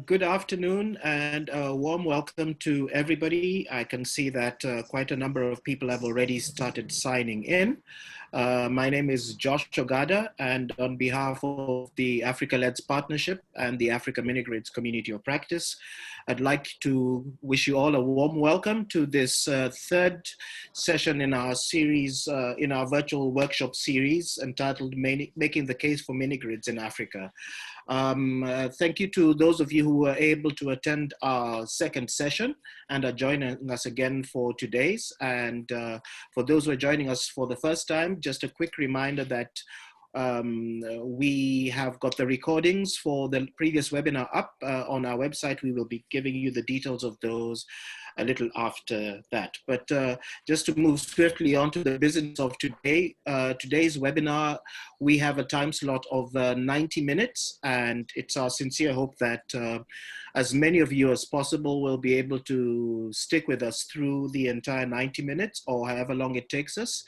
Good afternoon and a warm welcome to everybody. I can see that quite a number of people have already started signing in. My name is Josh Ogada, and on behalf of the Africa-Leds Partnership and the Africa Mini-Grids Community of Practice, I'd like to wish you all a warm welcome to this third session in our series, in our virtual workshop series entitled Making the Case for Mini-Grids in Africa. Thank you to those of you who were able to attend our second session and are joining us again for today's. And for those who are joining us for the first time, just a quick reminder that we have got the recordings for the previous webinar up on our website. We will be giving you the details of those a little after that. But just to move swiftly on to the business of today, today's webinar, we have a time slot of 90 minutes, and it's our sincere hope that as many of you as possible will be able to stick with us through the entire 90 minutes or however long it takes us.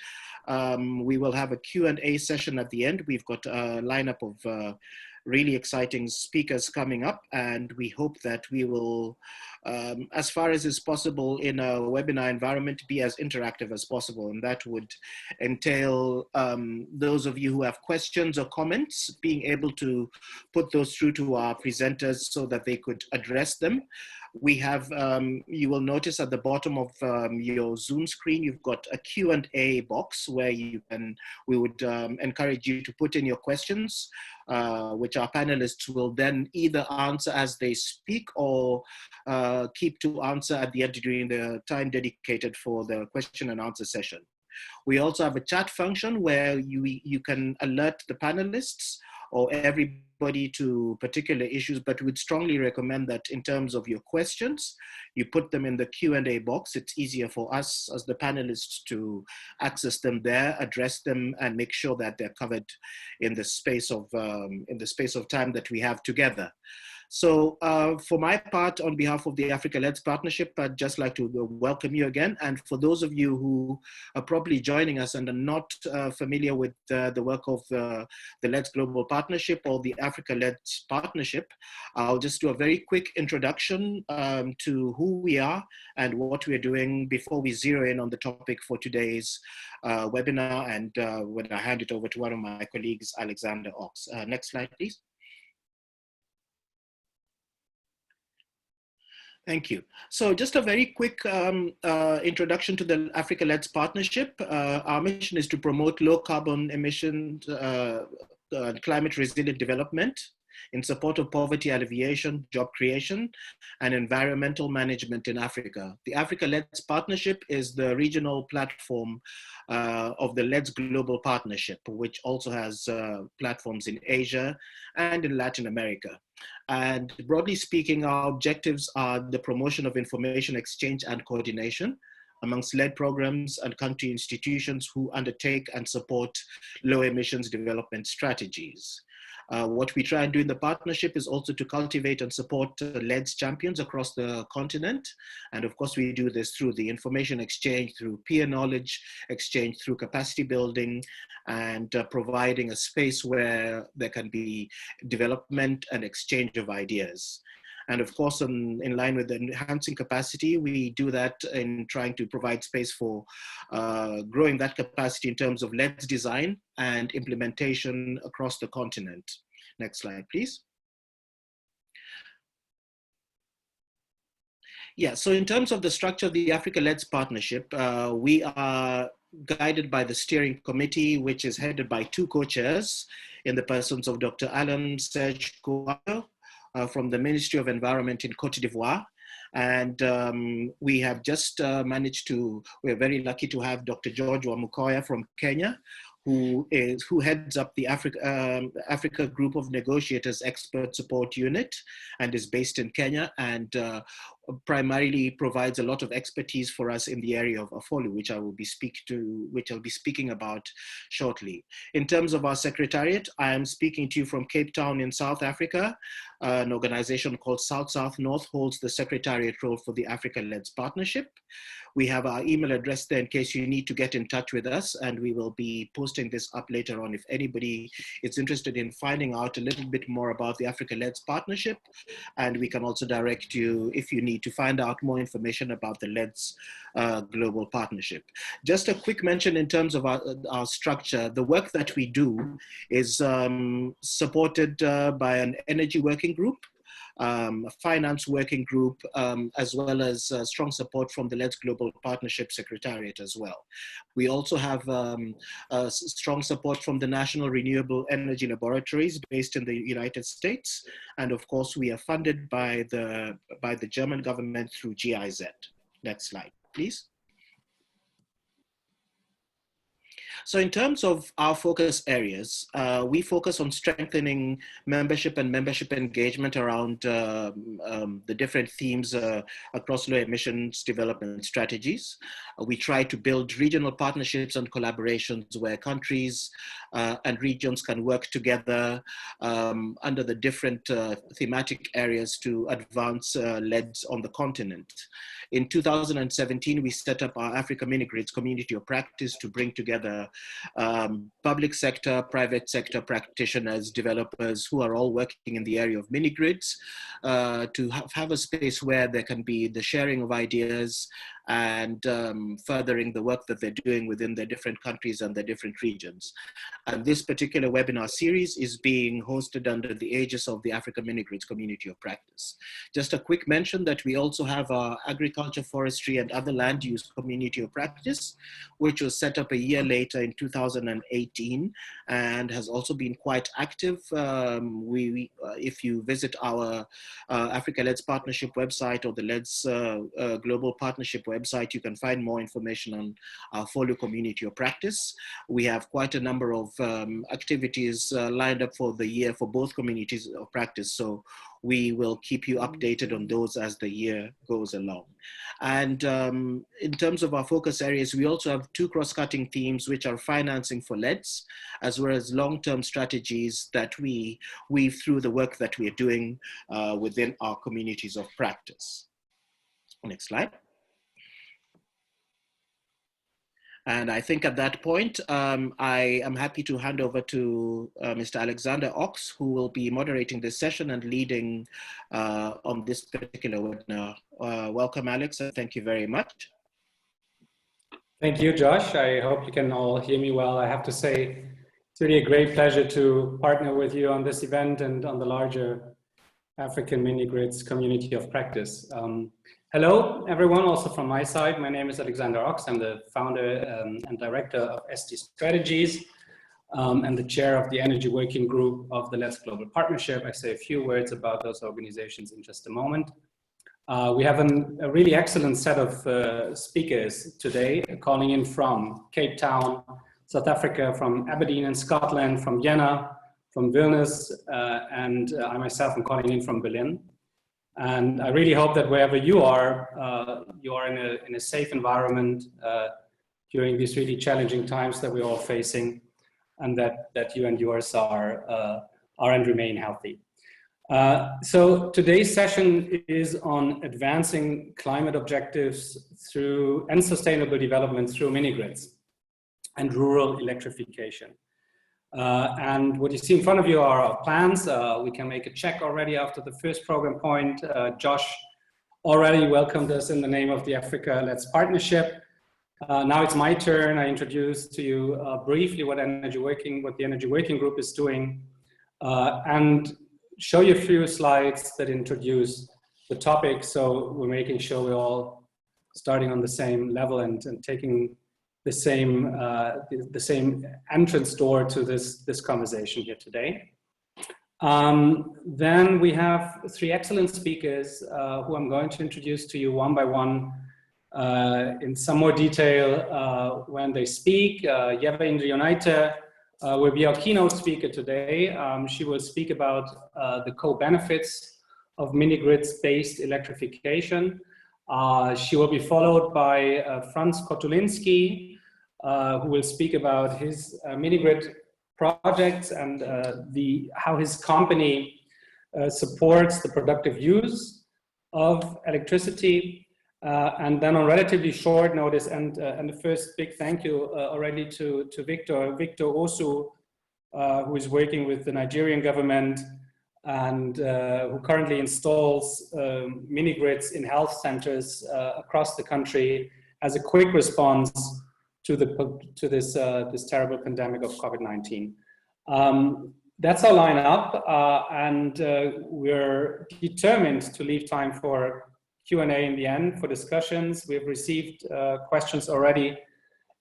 We will have a Q&A session at the end. We've got a lineup of really exciting speakers coming up, and we hope that we will, as far as is possible in a webinar environment, be as interactive as possible. And that would entail those of you who have questions or comments being able to put those through to our presenters so that they could address them. We have, you will notice at the bottom of your Zoom screen, you've got a Q&A box where we would encourage you to put in your questions, which our panelists will then either answer as they speak or keep to answer at the end during the time dedicated for the question and answer session. We also have a chat function where you can alert the panelists or everybody to particular issues, but we'd strongly recommend that in terms of your questions, you put them in the Q&A box. It's easier for us as the panelists to access them there, address them, and make sure that they're covered in the space of time that we have together. So for my part, on behalf of the Africa-Leds Partnership, I'd just like to welcome you again. And for those of you who are probably joining us and are not familiar with the work of the Leds Global Partnership or the Africa-Leds Partnership, I'll just do a very quick introduction to who we are and what we're doing before we zero in on the topic for today's webinar. And when I hand it over to one of my colleagues, Alexander Ochs. Next slide, please. Thank you. So just a very quick introduction to the Africa-Leds Partnership. Our mission is to promote low carbon emissions, climate resilient development in support of poverty alleviation, job creation, and environmental management in Africa. The Africa-Leds Partnership is the regional platform of the Leds Global Partnership, which also has platforms in Asia and in Latin America. And broadly speaking, our objectives are the promotion of information exchange and coordination amongst LED programs and country institutions who undertake and support low emissions development strategies. What we try and do in the partnership is also to cultivate and support LEDs champions across the continent. And of course, we do this through the information exchange, through peer knowledge exchange, through capacity building, and providing a space where there can be development and exchange of ideas. And of course, in line with enhancing capacity, we do that in trying to provide space for growing that capacity in terms of LEDs design and implementation across the continent. Next slide, please. Yeah, so in terms of the structure of the Africa-Leds Partnership, we are guided by the steering committee, which is headed by two co-chairs in the persons of Dr. Alan Serge Kouadio, from the Ministry of Environment in Cote d'Ivoire. And we have just we're very lucky to have Dr. George Wamukoya from Kenya, who heads up the Africa Group of Negotiators Expert Support Unit and is based in Kenya. And primarily provides a lot of expertise for us in the area of AFOLU, which I'll be speaking about shortly. In terms of our secretariat, I am speaking to you from Cape Town in South Africa. An organization called SouthSouthNorth holds the secretariat role for the Africa-led partnership. We have our email address there in case you need to get in touch with us, and we will be posting this up later on if anybody is interested in finding out a little bit more about the Africa-led partnership. And we can also direct you, if you need to find out more information about the LEDS Global Partnership. Just a quick mention in terms of our structure. The work that we do is supported by an energy working group, a finance working group, as well as strong support from the LEDS Global Partnership Secretariat as well. We also have strong support from the National Renewable Energy Laboratories based in the United States. And of course, we are funded by the German government through GIZ. Next slide, please. So in terms of our focus areas, we focus on strengthening membership and membership engagement around the different themes across low emissions development strategies. We try to build regional partnerships and collaborations where countries and regions can work together under the different thematic areas to advance LEDs on the continent. In 2017, we set up our Africa Mini-Grids community of practice to bring together public sector, private sector practitioners, developers who are all working in the area of mini-grids to have a space where there can be the sharing of ideas and furthering the work that they're doing within their different countries and their different regions. And this particular webinar series is being hosted under the aegis of the Africa Mini-Grids community of practice. Just a quick mention that we also have our agriculture, forestry, and other land use community of practice, which was set up a year later in 2018 and has also been quite active. If you visit our Africa LEDS Partnership website or the LEDS Global Partnership website, you can find more information on our follow community of practice. We have quite a number of activities lined up for the year for both communities of practice. So we will keep you updated on those as the year goes along. And in terms of our focus areas, we also have two cross-cutting themes, which are financing for LEDs, as well as long-term strategies that we weave through the work that we are doing within our communities of practice. Next slide. And I think at that point, I am happy to hand over to Mr. Alexander Ochs, who will be moderating this session and leading on this particular webinar. Welcome, Alex, and thank you very much. Thank you, Josh. I hope you can all hear me well. I have to say, it's really a great pleasure to partner with you on this event and on the larger African Mini-Grids community of practice. Hello, everyone, also from my side. My name is Alexander Ochs. I'm the founder and director of ST Strategies and the chair of the Energy Working Group of the LEDS Global Partnership. I say a few words about those organizations in just a moment. We have a really excellent set of speakers today, calling in from Cape Town, South Africa, from Aberdeen in Scotland, from Vienna, from Vilnius, and I myself am calling in from Berlin. And I really hope that wherever you are in a safe environment during these really challenging times that we're all facing, and that you and yours are and remain healthy. So today's session is on advancing climate objectives and sustainable development through mini-grids and rural electrification. And what you see in front of you are our plans. We can make a check already after the first program point. Josh already welcomed us in the name of the Africa LEDS Partnership. Now it's my turn. I introduce to you briefly what the Energy Working Group is doing, and show you a few slides that introduce the topic. So we're making sure we're all starting on the same level and taking the same entrance door to this conversation here today. Then we have three excellent speakers who I'm going to introduce to you one by one in some more detail when they speak. Ieva Indriunaite will be our keynote speaker today. She will speak about the co-benefits of mini-grids-based electrification. She will be followed by Franz Kotulinski, who will speak about his mini-grid projects and how his company supports the productive use of electricity. And then on relatively short notice, and the first big thank you already to Victor Osu, who is working with the Nigerian government and who currently installs mini-grids in health centers across the country as a quick response to this terrible pandemic of COVID-19. That's our lineup, and we're determined to leave time for Q&A in the end, for discussions. We've received questions already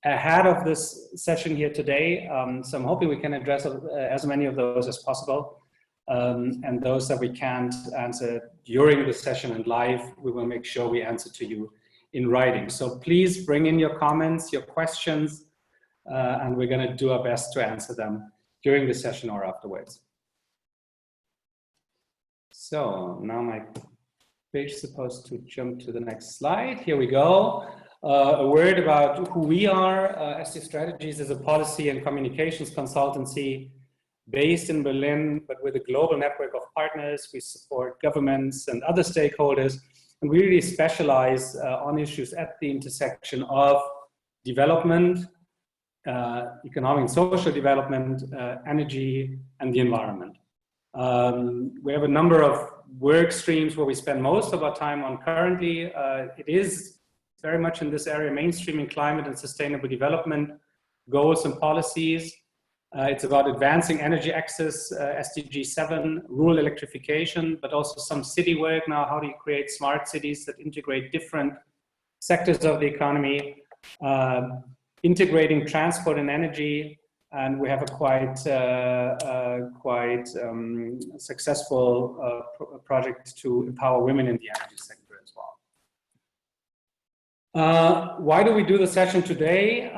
ahead of this session here today, so I'm hoping we can address as many of those as possible. And those that we can't answer during the session and live, we will make sure we answer to you in writing. So please bring in your comments, your questions, and we're going to do our best to answer them during the session or afterwards. So now my page is supposed to jump to the next slide. Here we go. A word about who we are. ST Strategies is a policy and communications consultancy based in Berlin, but with a global network of partners. We support governments and other stakeholders, and we really specialize on issues at the intersection of development, economic and social development, energy, and the environment. We have a number of work streams where we spend most of our time on currently. It is very much in this area, mainstreaming climate and sustainable development goals and policies. It's about advancing energy access, SDG 7, rural electrification, but also some city work now. How do you create smart cities that integrate different sectors of the economy? Integrating transport and energy, and we have a quite successful project to empower women in the energy sector as well. Why do we do the session today?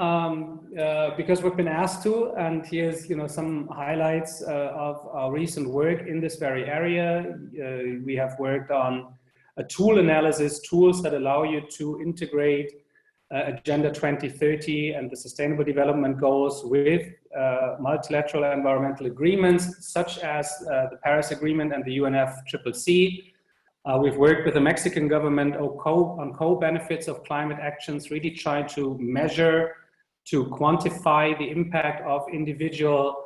Because we've been asked to, and here's some highlights of our recent work in this very area. We have worked on a tool analysis, tools that allow you to integrate Agenda 2030 and the Sustainable Development Goals with multilateral environmental agreements, such as the Paris Agreement and the UNFCCC. We've worked with the Mexican government on co-benefits of climate actions, really trying to measure, to quantify the impact of individual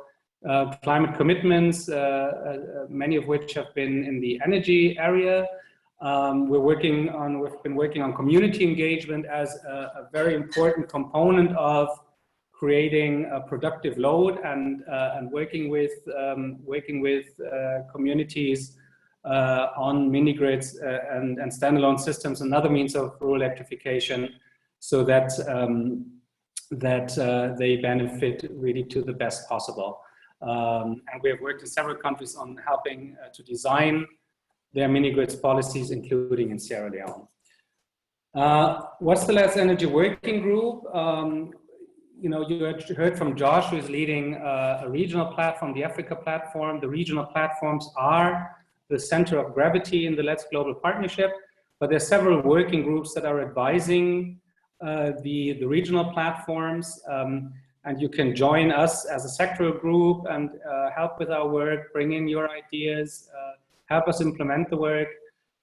climate commitments, many of which have been in the energy area. We've been working on community engagement as a very important component of creating a productive load and working with communities on mini grids and standalone systems and other means of rural electrification, so that they benefit really to the best possible. And we have worked in several countries on helping to design their mini-grids policies, including in Sierra Leone. What's the Let's Energy Working Group? You had heard from Josh, who is leading a regional platform, the Africa platform. The regional platforms are the center of gravity in the Let's Global Partnership, but there are several working groups that are advising the regional platforms, and you can join us as a sectoral group and help with our work, bring in your ideas, help us implement the work.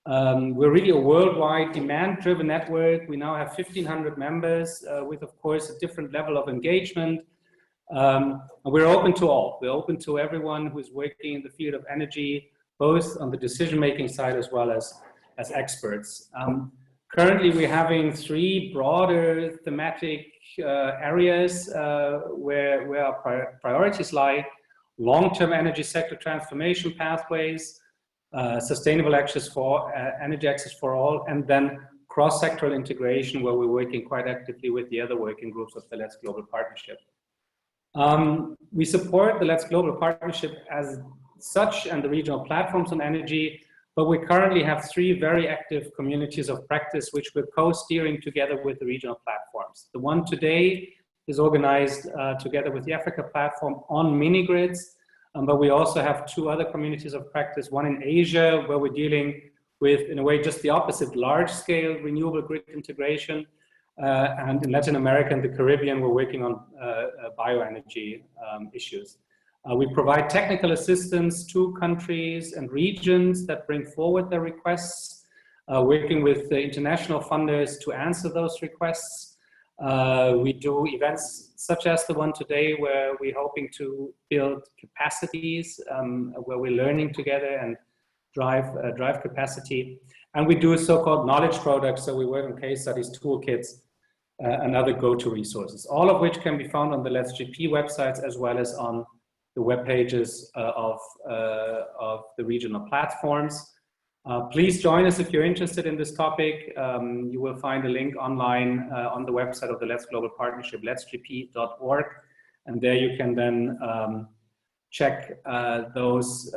We're really a worldwide demand-driven network. We now have 1,500 members with, of course, a different level of engagement. And we're open to all. We're open to everyone who's working in the field of energy, both on the decision-making side as well as experts. Currently, we're having 3 broader thematic areas where our priorities lie: long-term energy sector transformation pathways, sustainable access for energy access for all, and then cross-sectoral integration, where we're working quite actively with the other working groups of the Let's Global Partnership. We support the Let's Global Partnership as such and the regional platforms on energy, but we currently have 3 very active communities of practice which we're co-steering together with the regional platforms. The one today is organized together with the Africa platform on mini-grids. but we also have 2 other communities of practice, one in Asia, where we're dealing with, in a way, just the opposite, large-scale renewable grid integration, and in Latin America and the Caribbean, we're working on bioenergy issues. We provide technical assistance to countries and regions that bring forward their requests, working with the international funders to answer those requests. We do events such as the one today, where we're hoping to build capacities, where we're learning together and drive capacity. And we do so-called knowledge products, so we work on case studies, toolkits, and other go-to resources, all of which can be found on the Let's GP websites, as well as on the web pages of the regional platforms. Please join us if you're interested in this topic. You will find a link online on the website of the Let's Global Partnership, letsgp.org, and there you can then check those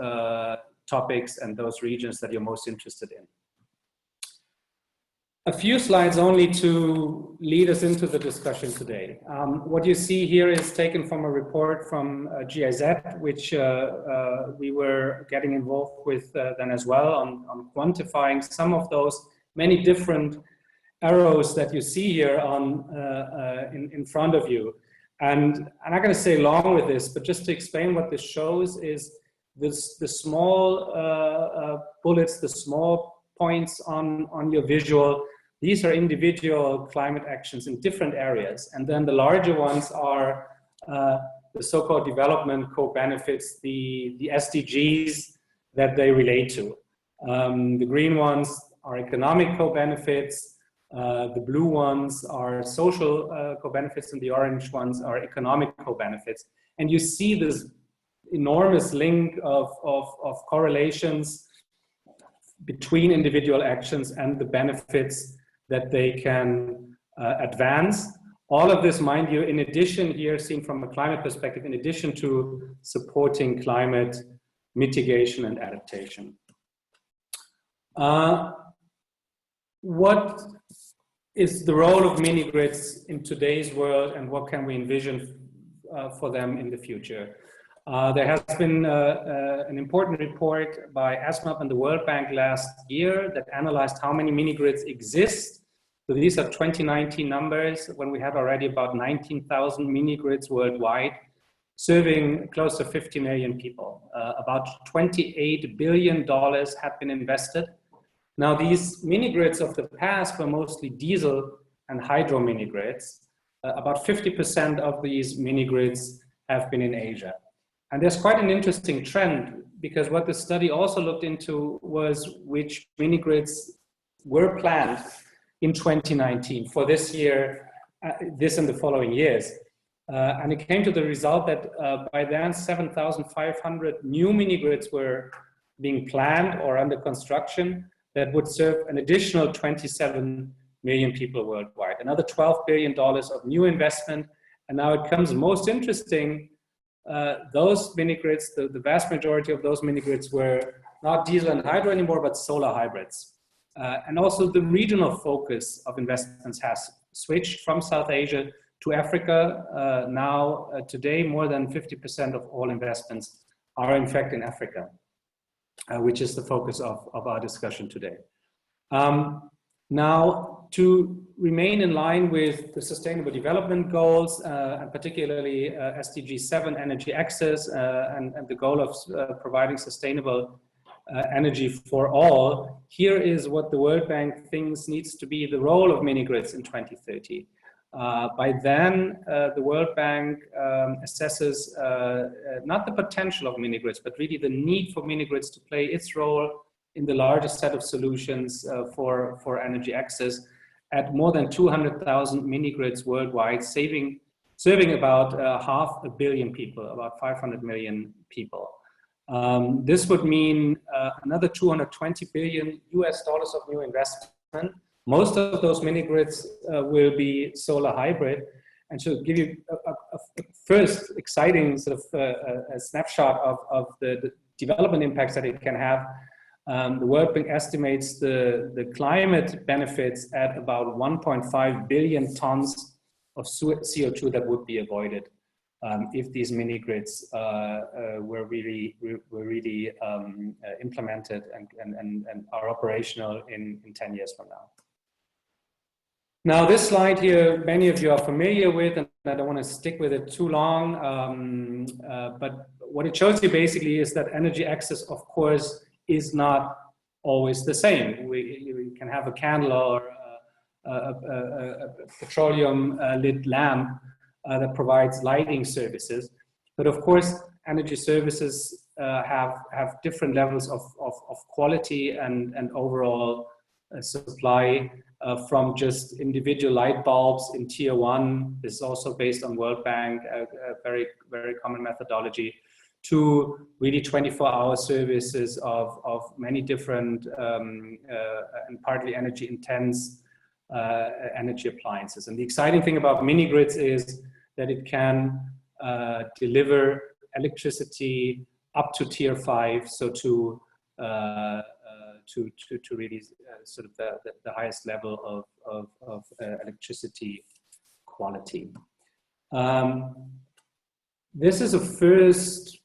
topics and those regions that you're most interested in. A few slides only to lead us into the discussion today. What you see here is taken from a report from GIZ, which we were getting involved with then as well on quantifying some of those many different arrows that you see here on in front of you. And I'm not going to stay long with this, but just to explain what this shows is this, the small bullets, the small points on your visual. These are individual climate actions in different areas. And then the larger ones are the so-called development co-benefits, the SDGs that they relate to. The green ones are economic co-benefits, the blue ones are social co-benefits, and the orange ones are economic co-benefits. And you see this enormous link of correlations between individual actions and the benefits that they can advance. All of this, mind you, in addition here, seen from a climate perspective, in addition to supporting climate mitigation and adaptation. What is the role of mini-grids in today's world, and what can we envision for them in the future? There has been an important report by ASMAP and the World Bank last year that analyzed how many mini-grids exist. So these are 2019 numbers, when we had already about 19,000 mini-grids worldwide, serving close to 50 million people. About $28 billion have been invested. Now, these mini-grids of the past were mostly diesel and hydro mini-grids. About 50% of these mini-grids have been in Asia. And there's quite an interesting trend, because what the study also looked into was which mini-grids were planned in 2019 for this year, this and the following years. And it came to the result that by then 7,500 new mini-grids were being planned or under construction that would serve an additional 27 million people worldwide. Another $12 billion of new investment. And now it comes most interesting. Those mini-grids, the vast majority of those mini-grids were not diesel and hydro anymore, but solar hybrids. And also the regional focus of investments has switched from South Asia to Africa. Now, today, more than 50% of all investments are in fact in Africa, which is the focus of our discussion today. Now, to remain in line with the Sustainable Development Goals, and particularly SDG 7, energy access, and the goal of providing sustainable energy for all, here is what the World Bank thinks needs to be the role of mini-grids in 2030. By then, the World Bank assesses not the potential of mini-grids, but really the need for mini-grids to play its role in the largest set of solutions for energy access at more than 200,000 mini-grids worldwide, serving about 500 million people, about 500 million people. This would mean another $220 billion of new investment. Most of those mini-grids will be solar hybrid. And to give you a first exciting sort of a snapshot of the development impacts that it can have, the World Bank estimates the climate benefits at about 1.5 billion tons of CO2 that would be avoided. if these mini grids were really implemented and are operational in 10 years from now. Now, this slide here, many of you are familiar with, and I don't want to stick with it too long, but what it shows you basically is that energy access, of course, is not always the same. You can have a candle or a petroleum lit lamp that provides lighting services, but of course, energy services have different levels of quality and overall supply. From just individual light bulbs in tier 1, this is also based on World Bank, a very common methodology, to really 24-hour services of many different and partly energy intense energy appliances. And the exciting thing about mini grids is that it can deliver electricity up to tier 5, so to really sort of the highest level of electricity quality. This is a first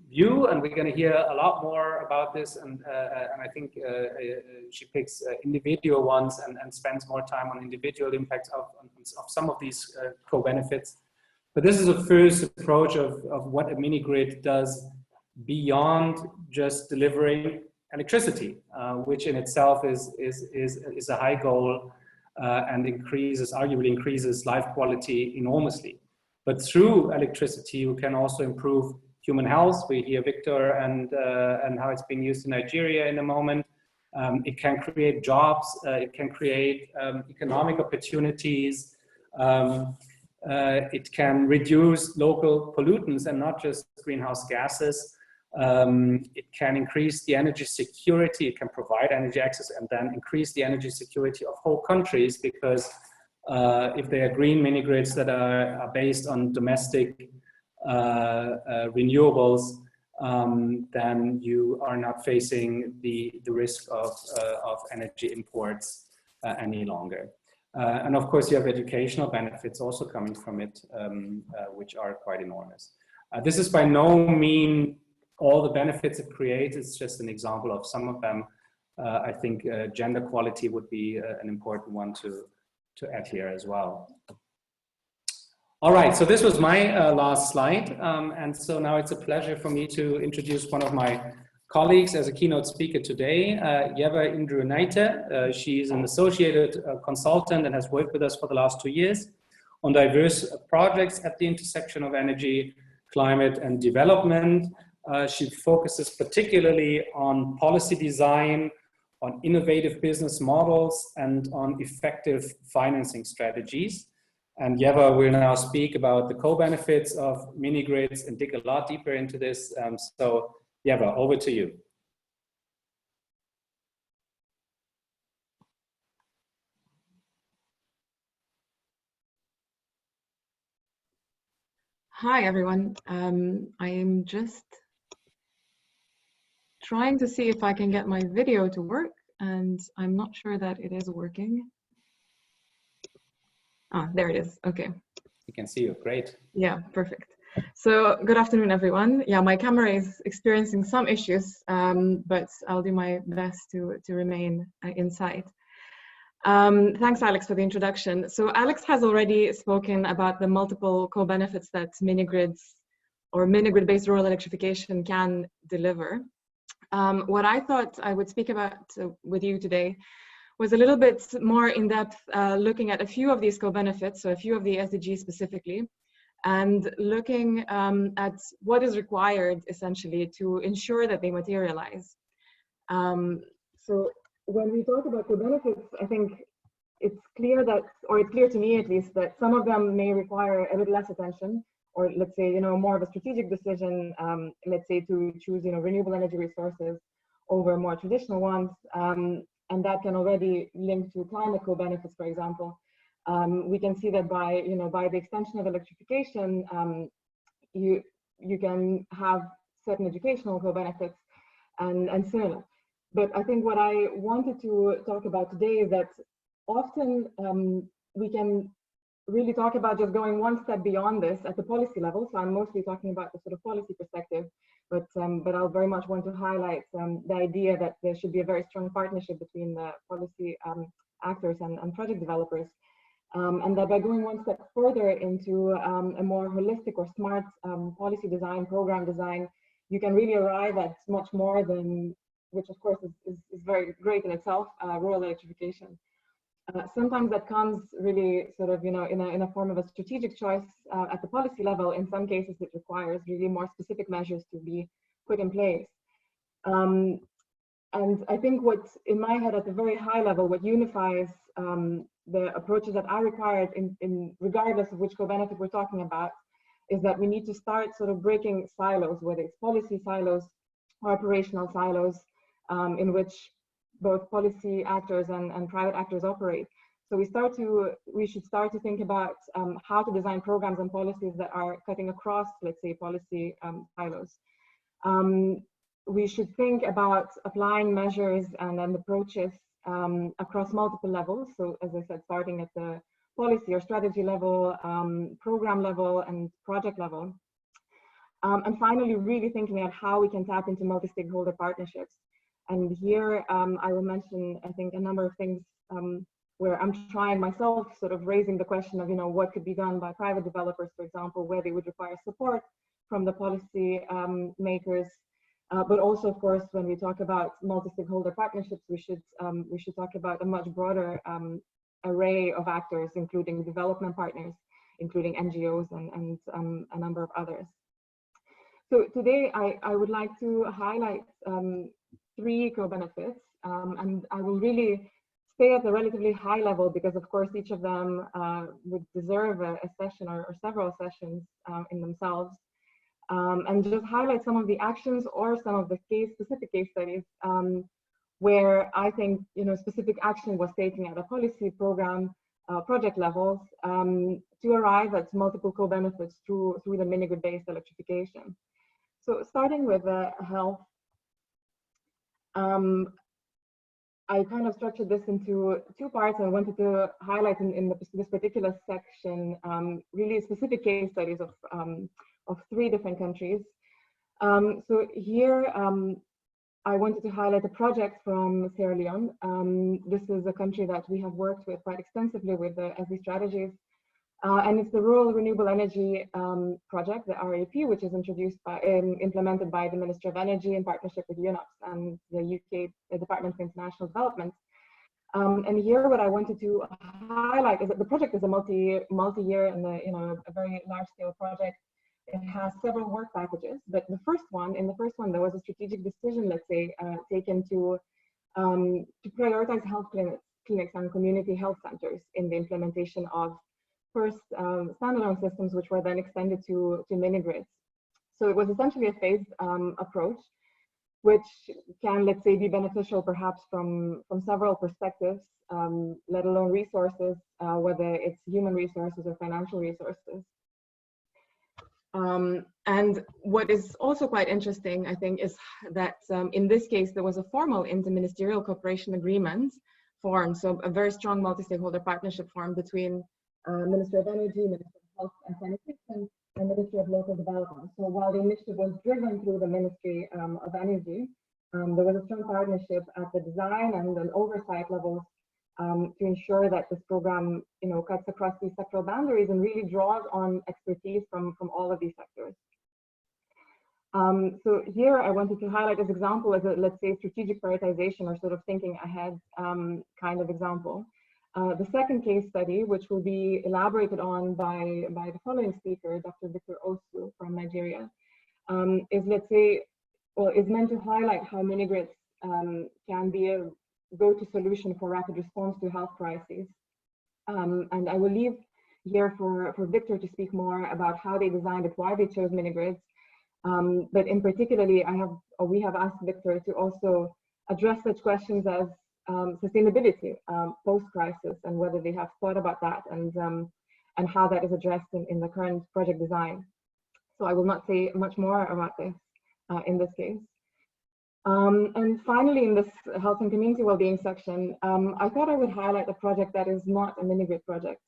view, and we're going to hear a lot more about this, and I think she picks individual ones and spends more time on individual impacts of some of these co-benefits. But this is a first approach of what a mini grid does beyond just delivering electricity, which in itself is a high goal and arguably increases life quality enormously. But through electricity, you can also improve human health. We hear Victor and how it's being used in Nigeria in a moment. It can create jobs. It can create economic opportunities. It can reduce local pollutants and not just greenhouse gases. It can increase the energy security, it can provide energy access and then increase the energy security of whole countries, because if they are green mini grids that are based on domestic renewables, then you are not facing the risk of energy imports any longer. And of course you have educational benefits also coming from it, which are quite enormous. This is by no means all the benefits it creates. It's just an example of some of them. I think gender quality would be an important one to add here as well. All right, so this was my last slide. And so now it's a pleasure for me to introduce one of my colleagues as a keynote speaker today, Ieva Indriunaite. She's an associated consultant and has worked with us for the last 2 years on diverse projects at the intersection of energy, climate, and development. She focuses particularly on policy design, on innovative business models, and on effective financing strategies. And Ieva will now speak about the co-benefits of mini grids and dig a lot deeper into this. So Ieva, over to you. Hi, everyone. I am just trying to see if I can get my video to work, and I'm not sure that it is working. Ah, there it is. Okay. You can see you. Great. Yeah, perfect. So good afternoon, everyone. Yeah, my camera is experiencing some issues, but I'll do my best to remain in sight. Thanks, Alex, for the introduction. So Alex has already spoken about the multiple co-benefits that mini grids or mini grid-based rural electrification can deliver. What I thought I would speak about with you today was a little bit more in depth, looking at a few of these co-benefits, so a few of the SDGs specifically, and looking at what is required essentially to ensure that they materialize. So when we talk about co-benefits, I think it's clear that, or it's clear to me at least, that some of them may require a bit less attention, or let's say, more of a strategic decision, let's say to choose, renewable energy resources over more traditional ones. And that can already link to climate co-benefits, for example. We can see that by, by the extension of electrification, you can have certain educational co-benefits and similar. But I think what I wanted to talk about today is that often we can really talk about just going one step beyond this at the policy level. So I'm mostly talking about the sort of policy perspective, but I'll very much want to highlight the idea that there should be a very strong partnership between the policy actors and project developers. And that by going one step further into a more holistic or smart policy design, program design, you can really arrive at much more than, which of course is very great in itself, rural electrification. Sometimes that comes really sort of, you know, in a form of a strategic choice at the policy level. In some cases, it requires really more specific measures to be put in place. And I think what, in my head, at the very high level, what unifies the approaches that are required in regardless of which co-benefit we're talking about, is that we need to start sort of breaking silos, whether it's policy silos or operational silos, in which both policy actors and private actors operate. So we should start to think about how to design programs and policies that are cutting across, let's say, policy silos. We should think about applying measures and approaches across multiple levels. So as I said, starting at the policy or strategy level, program level, and project level. And finally, really thinking at how we can tap into multi-stakeholder partnerships. And here I will mention, I think, a number of things where I'm trying myself, sort of raising the question of, you know, what could be done by private developers, for example, where they would require support from the policy makers. But also, of course, when we talk about multi-stakeholder partnerships, we should talk about a much broader array of actors, including development partners, including NGOs and a number of others. So today, I would like to highlight 3 co-benefits, and I will really stay at a relatively high level because, of course, each of them would deserve a session or several sessions in themselves, and just highlight some of the actions or some of the specific case studies where I think, you know, specific action was taken at a policy, program, project levels to arrive at multiple co-benefits through the mini-grid-based electrification. So starting with health, I kind of structured this into 2 parts. I wanted to highlight in this particular section really specific case studies of 3 different countries. So here I wanted to highlight a project from Sierra Leone. This is a country that we have worked with quite extensively with the SD strategies. And it's the Rural Renewable Energy Project, the RAP, which is implemented by the Ministry of Energy in partnership with UNOPS and the UK Department for International Development. And here, what I wanted to highlight is that the project is a multi-year and a very large-scale project. It has several work packages, but in the first one, there was a strategic decision, let's say, taken to prioritize health clinics and community health centers in the implementation of first standalone systems, which were then extended to mini-grids. So it was essentially a phased approach, which can, let's say, be beneficial perhaps from several perspectives, let alone resources, whether it's human resources or financial resources. And what is also quite interesting, I think, is that in this case, there was a formal interministerial cooperation agreement formed, so a very strong multi-stakeholder partnership formed between Ministry of Energy, Ministry of Health and Sanitation, and Ministry of Local Development. So while the initiative was driven through the Ministry of Energy, there was a strong partnership at the design and an oversight levels to ensure that this program, cuts across these sectoral boundaries and really draws on expertise from all of these sectors. So here I wanted to highlight this example as a, let's say, strategic prioritization or sort of thinking ahead kind of example. The second case study, which will be elaborated on by the following speaker, Dr. Victor Osu from Nigeria, is, let's say, is meant to highlight how mini-grids can be a go-to solution for rapid response to health crises. And I will leave here for Victor to speak more about how they designed it, why they chose mini-grids. But in particularly, we have asked Victor to also address such questions as sustainability post-crisis and whether they have thought about that and how that is addressed in the current project design. So I will not say much more about this in this case. And finally, in this health and community well-being section, I thought I would highlight a project that is not a mini-grid project.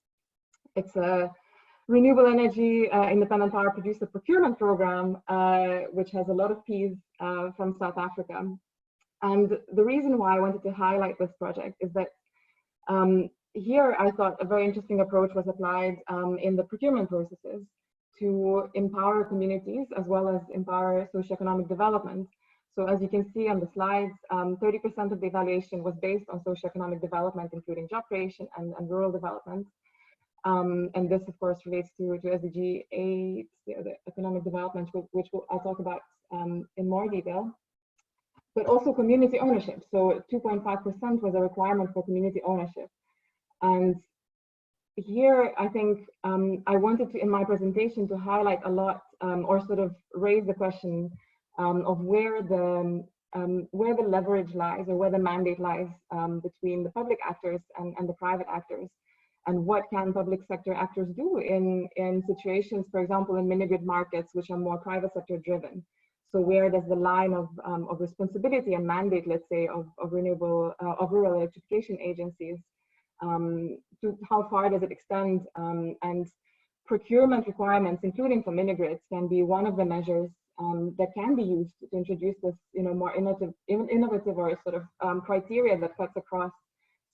It's a renewable energy independent power producer procurement program, which has a lot of P's from South Africa. And the reason why I wanted to highlight this project is that here I thought a very interesting approach was applied in the procurement processes to empower communities as well as empower socioeconomic development. So as you can see on the slides, 30% of the evaluation was based on socioeconomic development, including job creation and rural development. And this, of course, relates to SDG 8, the economic development, which I'll talk about in more detail. But also community ownership. So 2.5% was a requirement for community ownership. And here, I think I wanted to, in my presentation, to highlight a lot or sort of raise the question of where the leverage lies or where the mandate lies between the public actors and the private actors. And what can public sector actors do in situations, for example, in mini-grid markets, which are more private sector driven? So where does the line of responsibility and mandate, let's say, of rural electrification agencies, to how far does it extend? And procurement requirements, including for mini-grids, can be one of the measures that can be used to introduce this, more innovative or sort of criteria that cuts across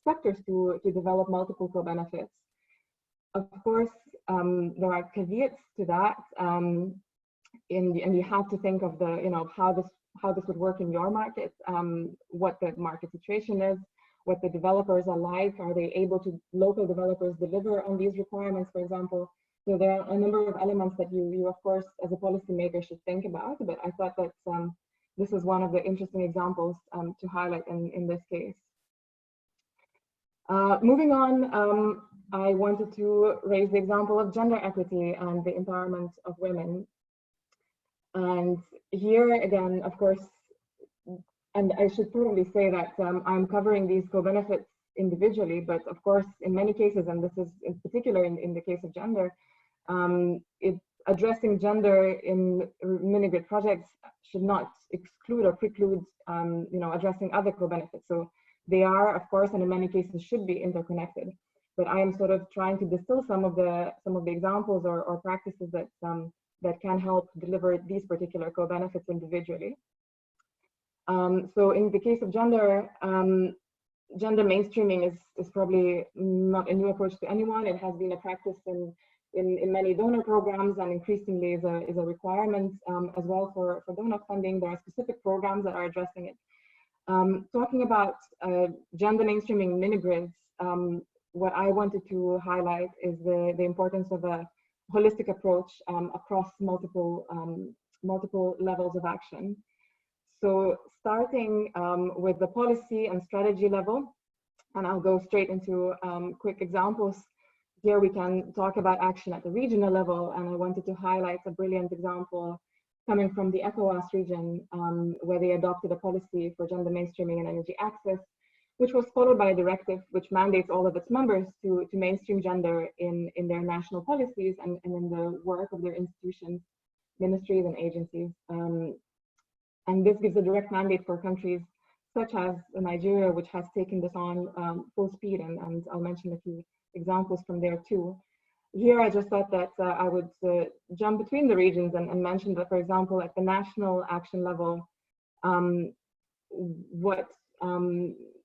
sectors to develop multiple co-benefits. Of course, there are caveats to that. And you have to think of the, how this would work in your market, what the market situation is, what the developers are like. Are they able to, local developers, deliver on these requirements, for example? So there are a number of elements that you of course, as a policymaker should think about, but I thought that this is one of the interesting examples to highlight in this case. Moving on, I wanted to raise the example of gender equity and the empowerment of women. And here again, of course, and I should probably say that I'm covering these co-benefits individually, but of course, in many cases, and this is in particular in the case of gender, addressing gender in mini-grid projects should not exclude or preclude, addressing other co-benefits. So they are, of course, and in many cases should be interconnected. But I am sort of trying to distill some of the examples or practices that that can help deliver these particular co-benefits individually. So in the case of gender, gender mainstreaming is probably not a new approach to anyone. It has been a practice in many donor programs, and increasingly is a requirement as well for donor funding. There are specific programs that are addressing it. Talking about gender mainstreaming mini-grids, what I wanted to highlight is the importance of a holistic approach across multiple levels of action. So starting with the policy and strategy level, and I'll go straight into quick examples. Here we can talk about action at the regional level, and I wanted to highlight a brilliant example coming from the ECOWAS region, where they adopted a policy for gender mainstreaming and energy access, which was followed by a directive which mandates all of its members to mainstream gender in their national policies and in the work of their institutions, ministries, and agencies. And this gives a direct mandate for countries such as Nigeria, which has taken this on full speed, and I'll mention a few examples from there too. Here, I just thought that I would jump between the regions and mention that, for example, at the national action level,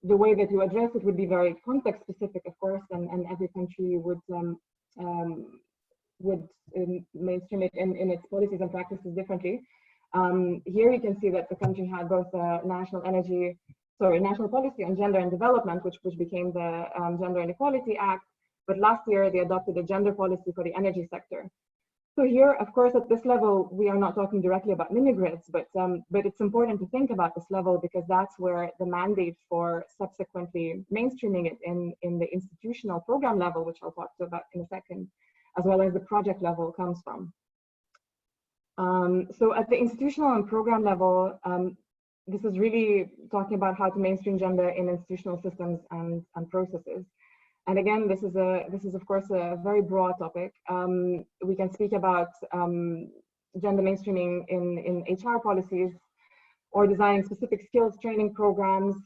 the way that you address it would be very context specific, of course, and every country would mainstream it in its policies and practices differently. Here you can see that the country had both a national policy on gender and development, which became the Gender Inequality Act. But last year they adopted a gender policy for the energy sector. So here, of course, at this level, we are not talking directly about mini-grids, but it's important to think about this level because that's where the mandate for subsequently mainstreaming it in the institutional program level, which I'll talk about in a second, as well as the project level comes from. So at the institutional and program level, this is really talking about how to mainstream gender in institutional systems and processes. And again, this is of course a very broad topic. We can speak about gender mainstreaming in HR policies, or designing specific skills training programs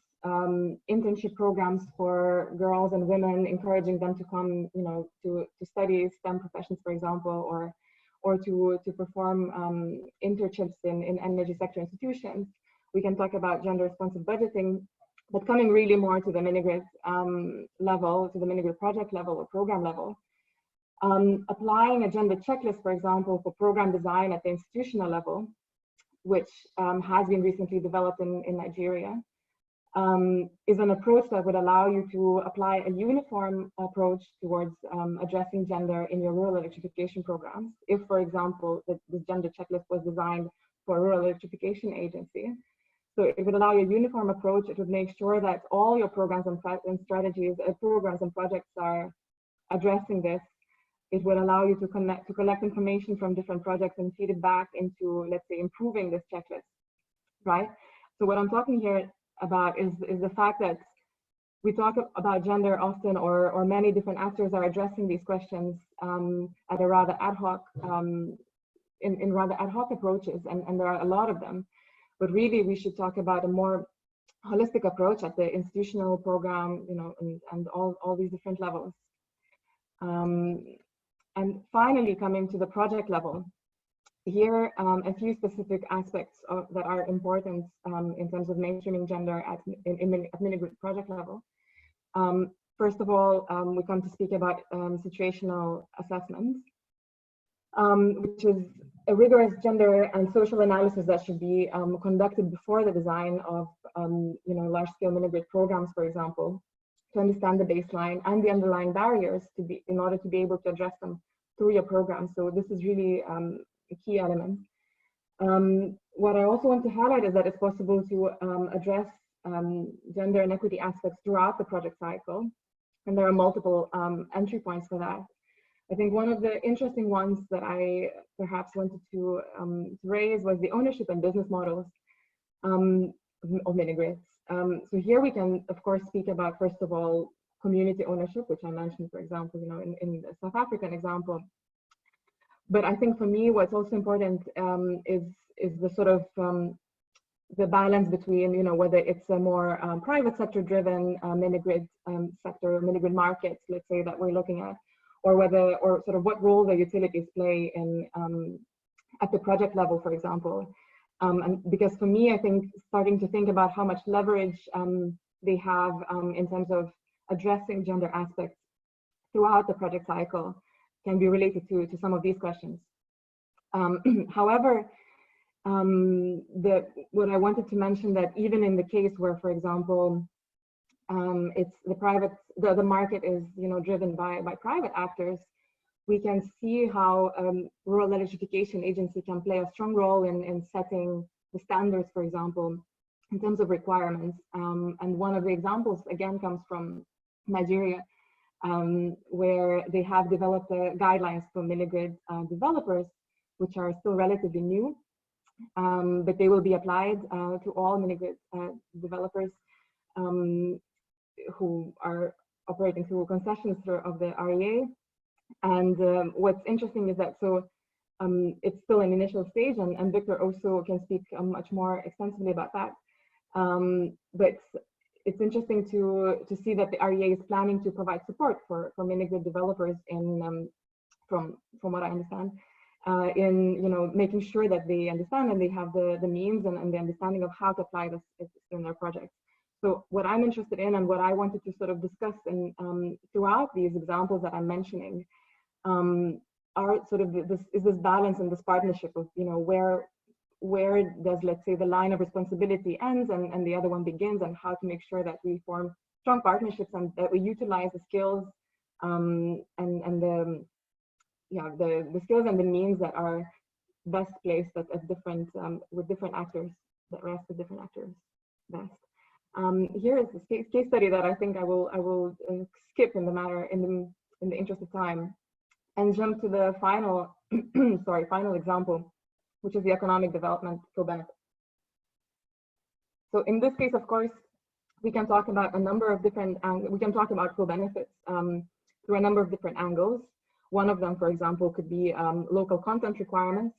internship programs for girls and women, encouraging them to come, to study STEM professions, for example, or to perform internships in energy sector institutions. We can talk about gender responsive budgeting, but coming really more to the mini-grid level, to the mini-grid project level or program level. Applying a gender checklist, for example, for program design at the institutional level, which has been recently developed in Nigeria, is an approach that would allow you to apply a uniform approach towards addressing gender in your rural electrification programs. If, for example, the gender checklist was designed for a rural electrification agency, so it would allow you a uniform approach. It would make sure that all your programs and strategies, programs and projects are addressing this. It would allow you to collect information from different projects and feed it back into, let's say, improving this checklist, right? So what I'm talking here about is the fact that we talk about gender often, or many different actors are addressing these questions at a rather ad hoc, in rather ad hoc approaches, and there are a lot of them. But really, we should talk about a more holistic approach at the institutional program, and all these different levels. And finally, coming to the project level, here a few specific aspects that are important in terms of mainstreaming gender at mini-grid project level. First of all, we come to speak about situational assessments, which is a rigorous gender and social analysis that should be conducted before the design of large-scale mini-grid programs, for example, to understand the baseline and the underlying barriers in order to be able to address them through your program. So this is really a key element. What I also want to highlight is that it's possible to address gender and equity aspects throughout the project cycle, and there are multiple entry points for that. I think one of the interesting ones that I perhaps wanted to raise was the ownership and business models of mini-grids. So here we can, of course, speak about, first of all, community ownership, which I mentioned, for example, in the South African example. But I think for me, what's also important is the sort of the balance between, whether it's a more private sector driven mini-grid sector, mini-grid markets, let's say, that we're looking at, or sort of what role the utilities play in at the project level, for example. And because for me, I think starting to think about how much leverage they have in terms of addressing gender aspects throughout the project cycle can be related to some of these questions. However, what I wanted to mention, that even in the case where, for example, it's the market is driven by private actors, we can see how rural electrification agency can play a strong role in setting the standards, for example, in terms of requirements. And one of the examples again comes from Nigeria, where they have developed guidelines for mini-grid developers, which are still relatively new, but they will be applied to all mini-grid developers who are operating through concessions of the REA. And what's interesting is that, it's still an initial stage, and Victor also can speak much more extensively about that. But it's interesting to see that the REA is planning to provide support for mini-grid developers from what I understand, in making sure that they understand and they have the means and the understanding of how to apply this in their projects. So what I'm interested in, and what I wanted to sort of discuss throughout these examples that I'm mentioning, are sort of this balance and this partnership of where does, let's say, the line of responsibility ends and the other one begins, and how to make sure that we form strong partnerships and that we utilize the skills and the skills and the means that are best placed at different with different actors, that rest with different actors best. Here is the case study that I think I will skip in the interest of time, and jump to the final final example, which is the economic development co-benefit. So in this case, of course, we can talk about a number of different we can talk about co-benefits through a number of different angles. One of them, for example, could be local content requirements,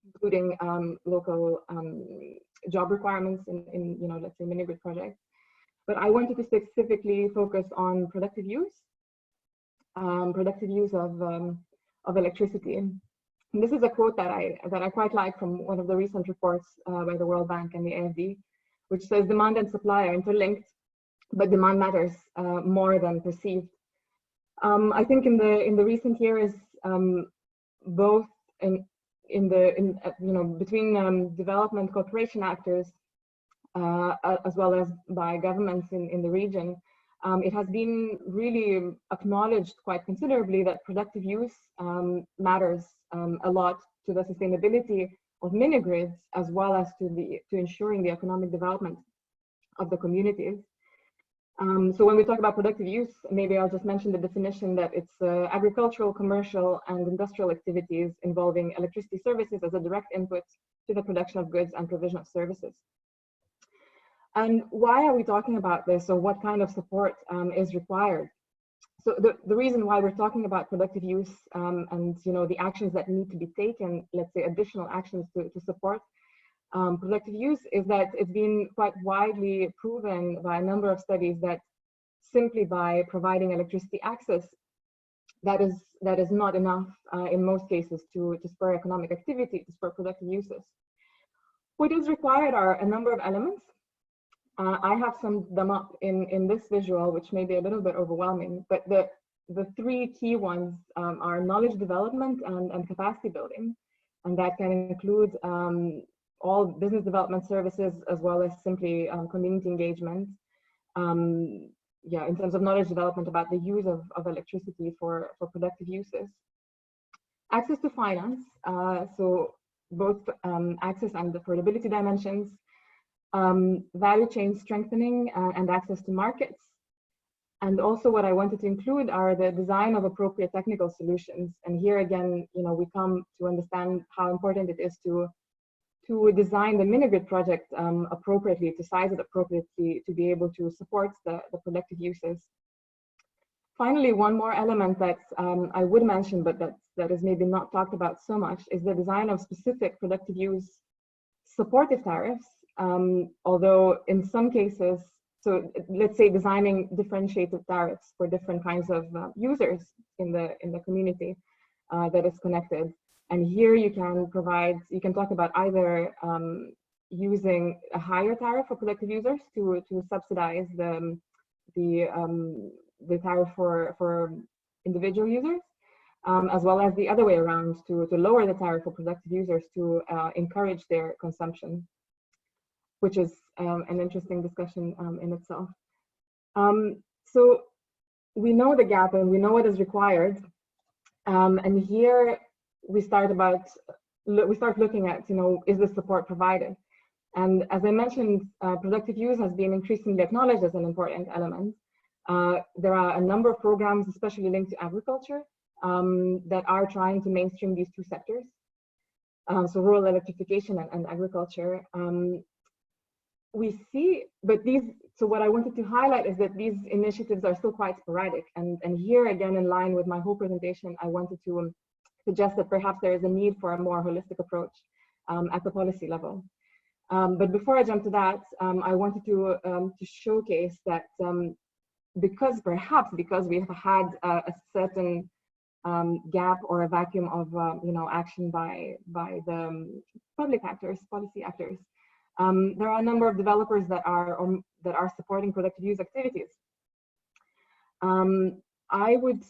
including local job requirements in let's say mini-grid projects. But I wanted to specifically focus on productive use of electricity. And this is a quote that I quite like from one of the recent reports by the World Bank and the AFD, which says demand and supply are interlinked, but demand matters more than perceived. I think in the recent years, both between development cooperation actors as well as by governments in the region, it has been really acknowledged quite considerably that productive use matters a lot to the sustainability of mini-grids, as well as to ensuring the economic development of the communities. So when we talk about productive use, maybe I'll just mention the definition that it's agricultural, commercial, and industrial activities involving electricity services as a direct input to the production of goods and provision of services. And why are we talking about this, or what kind of support is required? So the reason why we're talking about productive use and the actions that need to be taken, let's say additional actions to support productive use, is that it's been quite widely proven by a number of studies that simply by providing electricity access, that is not enough in most cases to spur economic activity, to spur productive uses. What is required are a number of elements. I have summed them up in this visual, which may be a little bit overwhelming, but the three key ones are knowledge development and capacity building, and that can include all business development services as well as simply community engagement. In terms of knowledge development about the use of electricity for productive uses. Access to finance, so both access and affordability dimensions. Value chain strengthening and access to markets. And also what I wanted to include are the design of appropriate technical solutions. And here again, we come to understand how important it is to design the mini-grid project appropriately, to size it appropriately, to be able to support the productive uses. Finally, one more element that I would mention, but that is maybe not talked about so much, is the design of specific productive use supportive tariffs. Although in some cases, so let's say designing differentiated tariffs for different kinds of users in the community that is connected. And here you can talk about either using a higher tariff for productive users to subsidize the tariff for individual users, as well as the other way around to lower the tariff for productive users to encourage their consumption, which is an interesting discussion in itself. So we know the gap and we know what is required. And here we start looking at, is the support provided? And as I mentioned, productive use has been increasingly acknowledged as an important element. There are a number of programs, especially linked to agriculture, that are trying to mainstream these two sectors. So rural electrification and agriculture. We see, so what I wanted to highlight is that these initiatives are still quite sporadic. And here again, in line with my whole presentation, I wanted to suggest that perhaps there is a need for a more holistic approach at the policy level. But before I jump to that, I wanted to showcase that because we have had a certain gap or a vacuum of action by the public actors, policy actors, there are a number of developers that are supporting productive use activities. I would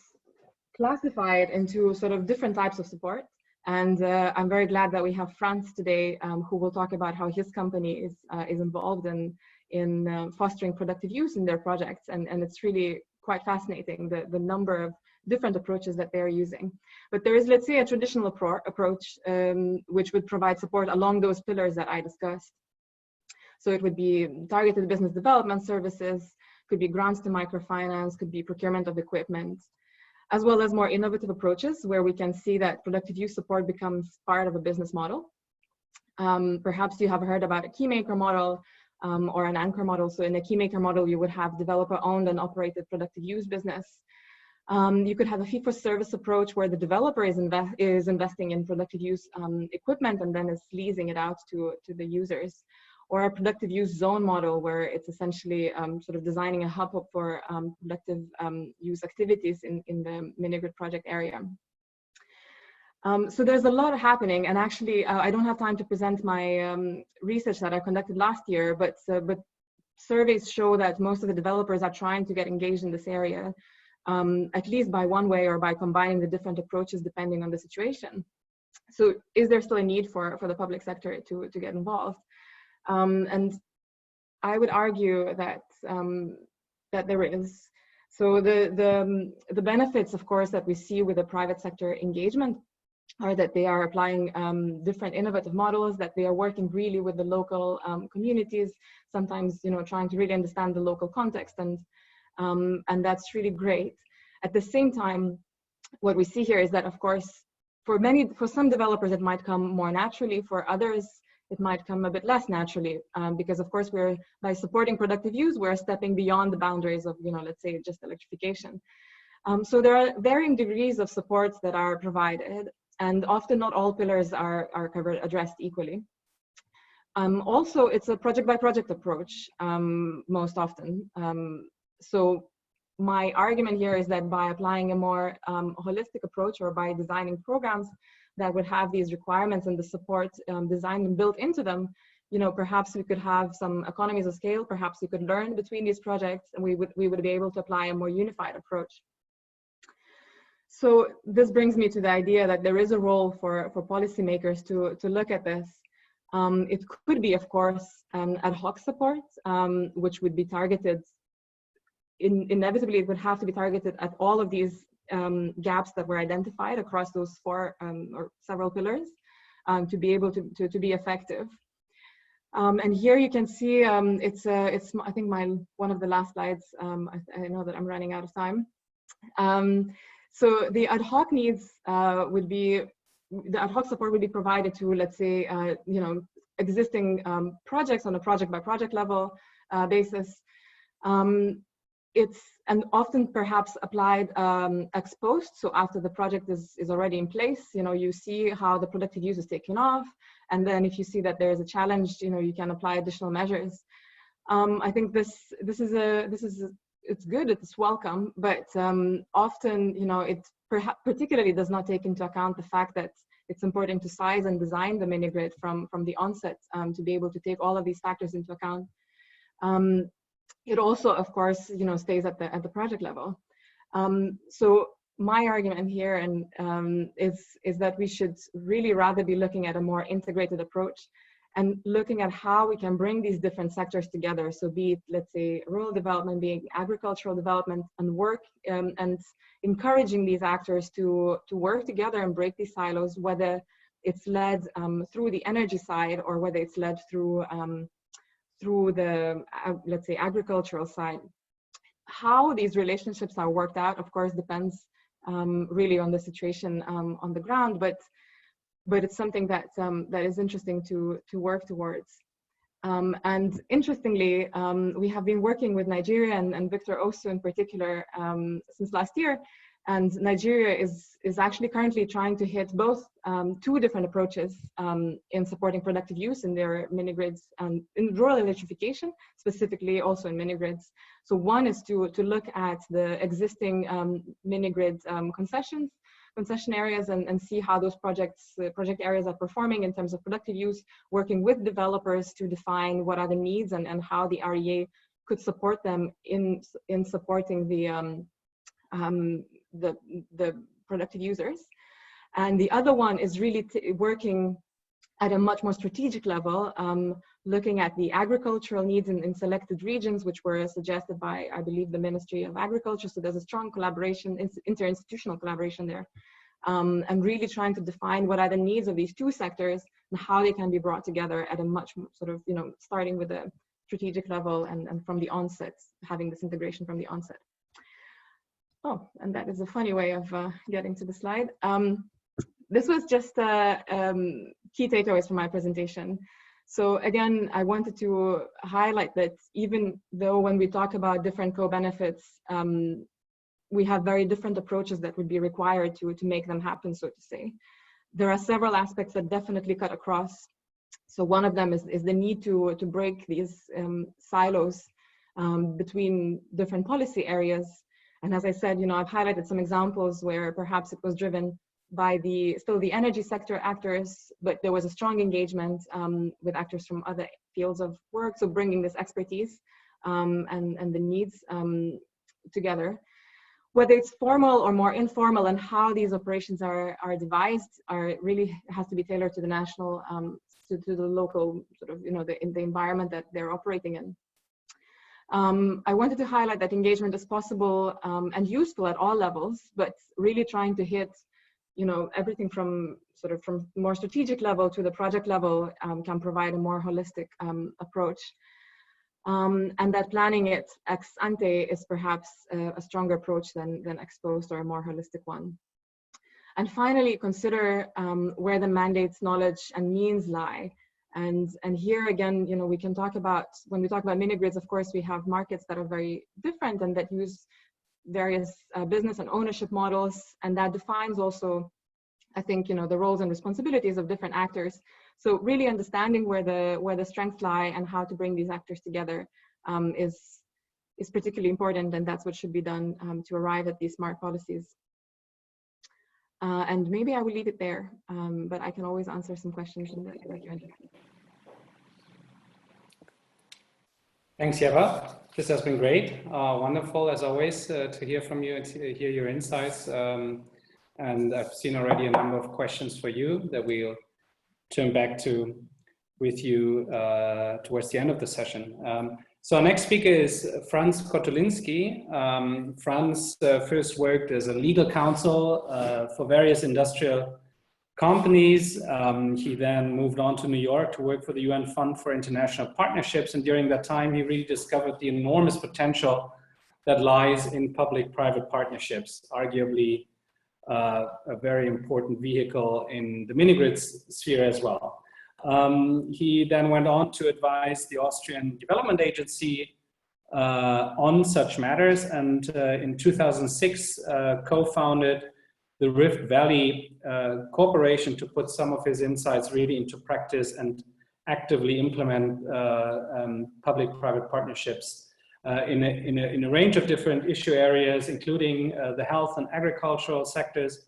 classify it into sort of different types of support, and I'm very glad that we have Franz today, who will talk about how his company is involved in fostering productive use in their projects, and it's really quite fascinating the number of different approaches that they're using. But there is, let's say, a traditional approach which would provide support along those pillars that I discussed. So it would be targeted business development services, could be grants to microfinance, could be procurement of equipment, as well as more innovative approaches where we can see that productive use support becomes part of a business model. Perhaps you have heard about a keymaker model or an anchor model. So in a keymaker model, you would have developer-owned and operated productive use business. You could have a fee-for-service approach where the developer is investing in productive use equipment and then is leasing it out to the users. or a productive use zone model, where it's essentially sort of designing a hub for productive use activities in the mini-grid project area. So there's a lot happening, and actually I don't have time to present my research that I conducted last year, but surveys show that most of the developers are trying to get engaged in this area, at least by one way or by combining the different approaches depending on the situation. So is there still a need for the public sector to get involved? And I would argue that that there is. So the benefits, of course, that we see with the private sector engagement are that they are applying different innovative models, that they are working really with the local communities, sometimes, you know, trying to really understand the local context, and that's really great. At the same time, what we see here is that, of course, for some developers it might come more naturally, for others it might come a bit less naturally, because of course by supporting productive use, we're stepping beyond the boundaries of, you know, let's say just electrification. So there are varying degrees of supports that are provided, and often not all pillars are addressed equally. Also, it's a project by project approach most often. So my argument here is that by applying a more holistic approach, or by designing programs that would have these requirements and the support designed and built into them, you know, perhaps we could have some economies of scale, perhaps we could learn between these projects, and we would be able to apply a more unified approach. So this brings me to the idea that there is a role for policymakers to look at this. It could be, of course, ad hoc support, which would be targeted. Inevitably, it would have to be targeted at all of these gaps that were identified across those four or several pillars to be able to be effective. And here you can see it's I think one of the last slides. I know that I'm running out of time. So the ad hoc needs the ad hoc support would be provided to, let's say, you know, existing projects on a project by project level basis. It's and often perhaps applied ex post. So after the project is already in place, you know, you see how the productive use is taken off, and then if you see that there is a challenge, you know, you can apply additional measures. I think it's good, it's welcome, but often, you know, it particularly does not take into account the fact that it's important to size and design the mini grid from the onset to be able to take all of these factors into account. It also, of course, you know, stays at the project level. So my argument here is that we should really rather be looking at a more integrated approach and looking at how we can bring these different sectors together. So be it, let's say, rural development, being agricultural development, and work and encouraging these actors to work together and break these silos, whether it's led through the energy side or whether it's led through the, let's say, agricultural side. How these relationships are worked out, of course, depends really on the situation on the ground, but it's something that that is interesting to work towards. And interestingly, we have been working with Nigeria and Victor Osu in particular since last year, and Nigeria is actually currently trying to hit both two different approaches in supporting productive use in their mini grids and in rural electrification, specifically also in mini grids. So one is to look at the existing mini grid concession areas and see how those project areas are performing in terms of productive use, working with developers to define what are the needs and how the REA could support them in supporting the productive users. And the other one is really working at a much more strategic level, looking at the agricultural needs in selected regions, which were suggested by, I believe, the Ministry of Agriculture. So there's a strong collaboration, interinstitutional collaboration there, and really trying to define what are the needs of these two sectors and how they can be brought together at a much sort of, you know, starting with a strategic level and from the onset, having this integration from the onset. Oh, and that is a funny way of getting to the slide. This was just key takeaways from my presentation. So again, I wanted to highlight that even though when we talk about different co-benefits, we have very different approaches that would be required to make them happen, so to say. There are several aspects that definitely cut across. So one of them is the need to break these silos between different policy areas. And as I said, I've highlighted some examples where perhaps it was driven by still the energy sector actors, but there was a strong engagement with actors from other fields of work. So bringing this expertise and the needs together. Whether it's formal or more informal, and how these operations are devised really has to be tailored to the national, to the local sort of, in the environment that they're operating in. I wanted to highlight that engagement is possible and useful at all levels, but really trying to hit, everything from more strategic level to the project level can provide a more holistic approach. And that planning it ex ante is perhaps a stronger approach than ex post, or a more holistic one. And finally, consider where the mandate's knowledge and means lie. And here again, we can talk about, when we talk about mini grids, of course, we have markets that are very different and that use various business and ownership models. And that defines also, I think, the roles and responsibilities of different actors. So really understanding where the strengths lie and how to bring these actors together is particularly important, and that's what should be done to arrive at these smart policies. And maybe I will leave it there, but I can always answer some questions in the Q&A. Thanks, Ieva. This has been great. Wonderful, as always, to hear from you and to hear your insights. And I've seen already a number of questions for you that we'll turn back to with you towards the end of the session. So our next speaker is Franz Kotulinski. Franz first worked as a legal counsel for various industrial companies. He then moved on to New York to work for the UN Fund for International Partnerships. And during that time, he really discovered the enormous potential that lies in public-private partnerships, arguably a very important vehicle in the mini-grids sphere as well. He then went on to advise the Austrian Development Agency on such matters, and in 2006 co-founded the Rift Valley Corporation to put some of his insights really into practice and actively implement public-private partnerships in a range of different issue areas, including the health and agricultural sectors.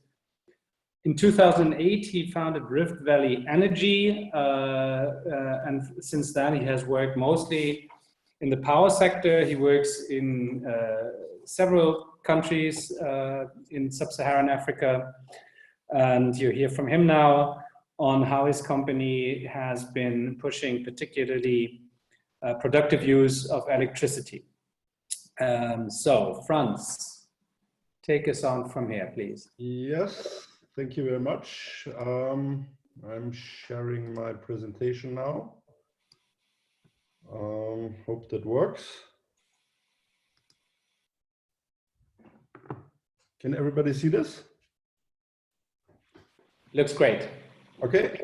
In 2008, he founded Rift Valley Energy, and since then he has worked mostly in the power sector. He works in several countries in Sub-Saharan Africa, and you hear from him now on how his company has been pushing particularly productive use of electricity. So, Franz, take us on from here, please. Yes. Thank you very much. I'm sharing my presentation now. Hope that works. Can everybody see this? Looks great. Okay.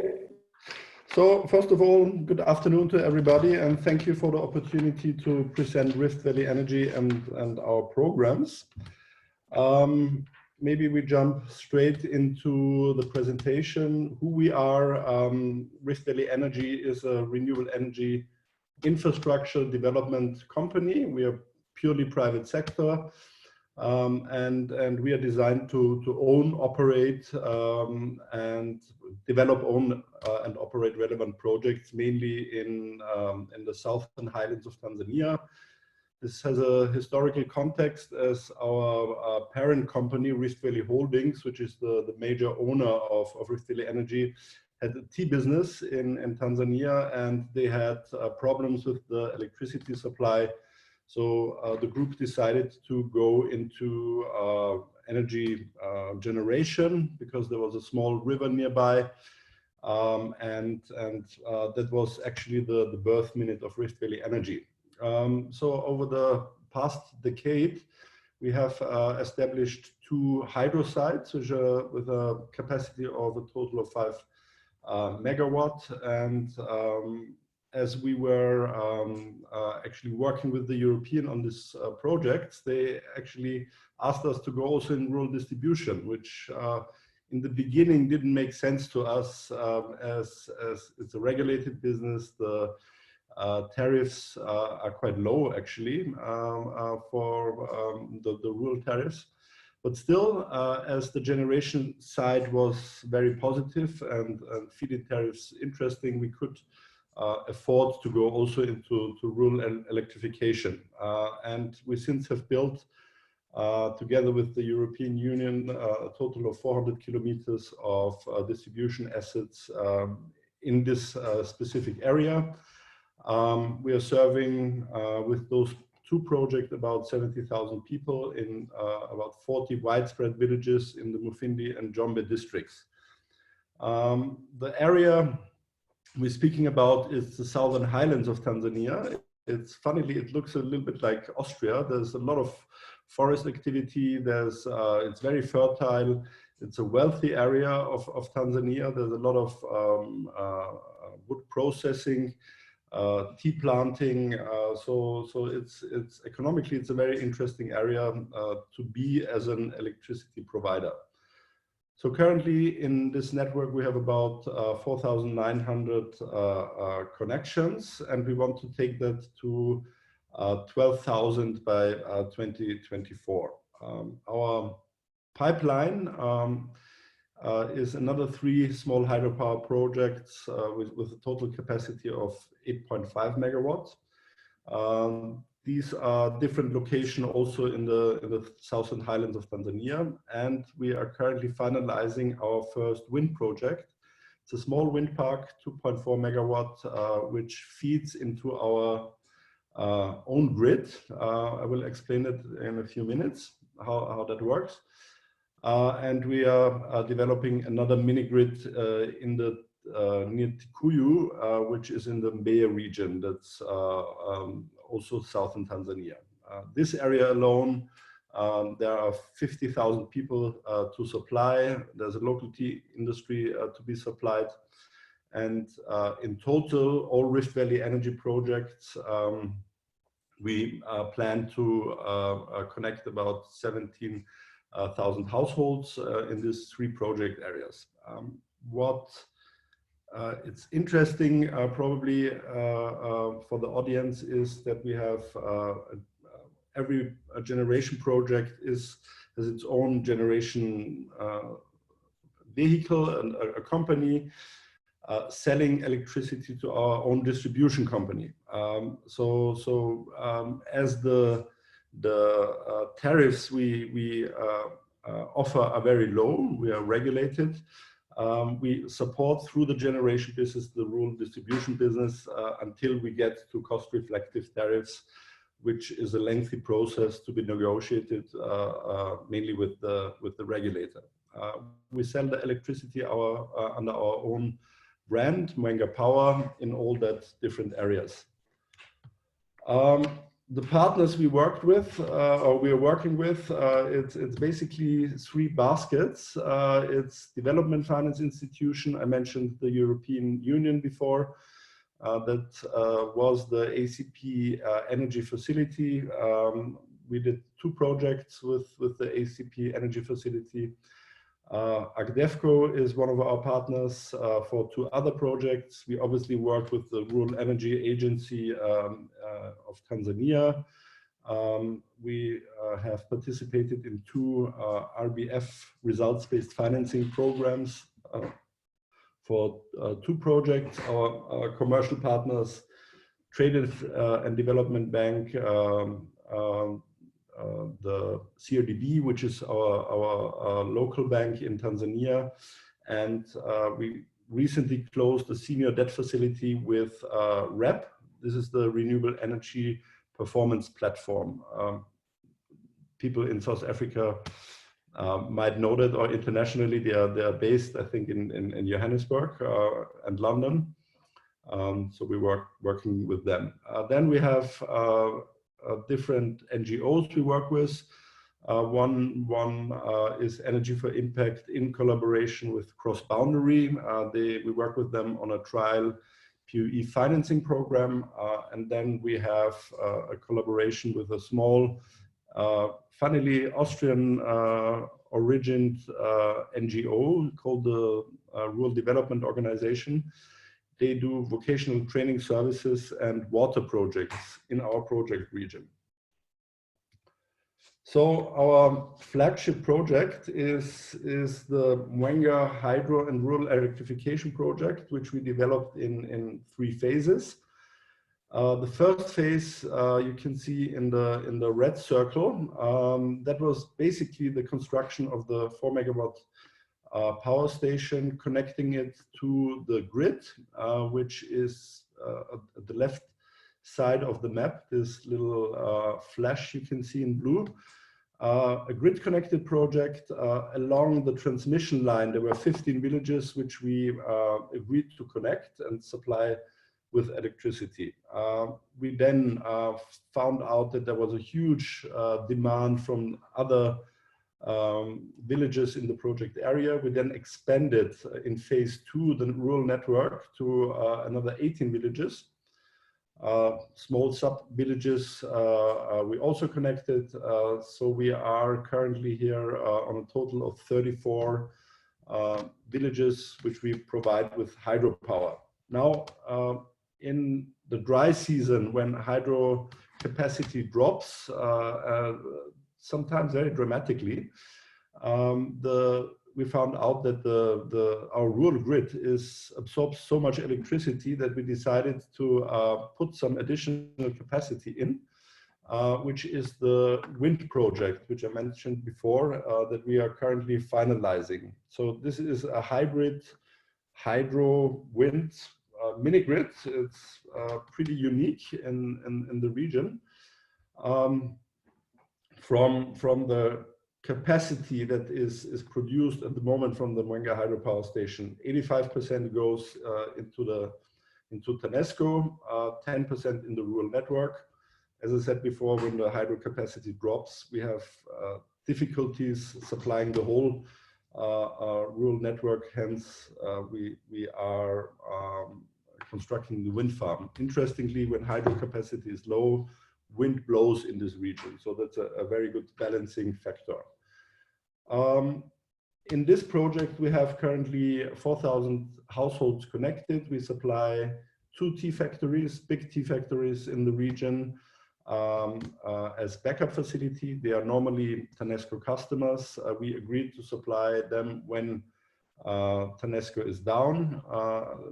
So first of all, good afternoon to everybody, and thank you for the opportunity to present Rift Valley Energy and our programs. Maybe we jump straight into the presentation. Who we are. Rift Valley Energy is a renewable energy infrastructure development company. We are purely private sector, and we are designed to own, operate, and develop, own, and operate relevant projects, mainly in the southern highlands of Tanzania. This has a historical context, as our parent company, Rift Valley Holdings, which is the major owner of Rift Valley Energy, had a tea business in Tanzania, and they had problems with the electricity supply. So the group decided to go into energy generation, because there was a small river nearby. And that was actually the birth minute of Rift Valley Energy. So over the past decade, we have established 2 hydro sites, which are with a capacity of a total of 5 megawatt. And as we were actually working with the European on this project, they actually asked us to go also in rural distribution, which in the beginning didn't make sense to us as it's a regulated business. The tariffs are quite low actually for the rural tariffs. But still, as the generation side was very positive and feed-in tariffs interesting, we could afford to go also into rural electrification. And we since have built, together with the European Union, a total of 400 kilometers of distribution assets in this specific area. We are serving with those two projects about 70,000 people in about 40 widespread villages in the Mufindi and Jombe districts. The area we're speaking about is the southern highlands of Tanzania. It's funnily, it looks a little bit like Austria. There's a lot of forest activity. It's very fertile. It's a wealthy area of Tanzania. There's a lot of wood processing, tea planting. So it's economically, it's a very interesting area to be as an electricity provider. So currently in this network, we have about 4,900 connections, and we want to take that to 12,000 by 2024. Our pipeline is another 3 small hydropower projects with a total capacity of 8.5 megawatts. These are different locations also in the southern highlands of Tanzania, and we are currently finalizing our first wind project. It's a small wind park, 2.4 megawatt, which feeds into our own grid. I will explain it in a few minutes, how that works. And we are developing another mini grid in the near Tikuyu, which is in the Mbeya region. That's also southern Tanzania. This area alone, there are 50,000 people to supply. There's a local tea industry to be supplied. And in total, all Rift Valley energy projects, we plan to connect about 17,000 households in these 3 project areas. It's interesting probably for the audience is that we have every generation project has its own generation vehicle and a company selling electricity to our own distribution company. As the tariffs we offer are very low, we are regulated. We support through the generation business, the rural distribution business, until we get to cost-reflective tariffs, which is a lengthy process to be negotiated, mainly with the regulator. We sell the electricity under our own brand, Mwenga Power, in all that different areas. The partners we worked with, or we are working with, it's basically 3 baskets. It's development finance institution. I mentioned the European Union before. That was the ACP energy facility. We did 2 projects with the ACP energy facility. Agdefco is one of our partners for 2 other projects. We obviously work with the Rural Energy Agency of Tanzania. We have participated in 2 RBF results-based financing programs for 2 projects. Our commercial partners, Trade and Development Bank, the CRDB, which is our local bank in Tanzania. And we recently closed a senior debt facility with REP. This is the Renewable Energy Performance Platform. People in South Africa might know that, or internationally, they are based, I think, in Johannesburg and London. So we working with them. Then we have different NGOs we work with. One is Energy for Impact in collaboration with Cross Boundary. We work with them on a trial PUE financing program. And then we have a collaboration with a small Funnily, Austrian originated NGO called the Rural Development Organization. They do vocational training services and water projects in our project region. So our flagship project is the Mwenga Hydro and Rural Electrification Project, which we developed in 3 phases. The first phase you can see in the red circle. That was basically the construction of the 4 megawatt power station, connecting it to the grid, which is at the left side of the map, this little flash you can see in blue. A grid connected project along the transmission line. There were 15 villages which we agreed to connect and supply with electricity. We then found out that there was a huge demand from other villages in the project area. We then expanded in phase 2 the rural network to another 18 villages. Small sub-villages we also connected. So we are currently here on a total of 34 villages which we provide with hydropower. Now, in the dry season, when hydro capacity drops, sometimes very dramatically, we found out that our rural grid absorbs so much electricity that we decided to put some additional capacity in, which is the wind project, which I mentioned before, that we are currently finalizing. So this is a hybrid hydro wind mini grid. It's pretty unique in the region. From the capacity that is produced at the moment from the Mwenga hydropower station, 85% goes into TANESCO, 10% in the rural network. As I said before, when the hydro capacity drops, we have difficulties supplying the whole rural network. Hence, we are constructing the wind farm. Interestingly, when hydro capacity is low, wind blows in this region. So that's a very good balancing factor. In this project, we have currently 4,000 households connected. We supply 2 tea factories, big tea factories in the region as backup facility. They are normally TANESCO customers. We agreed to supply them when TANESCO is down,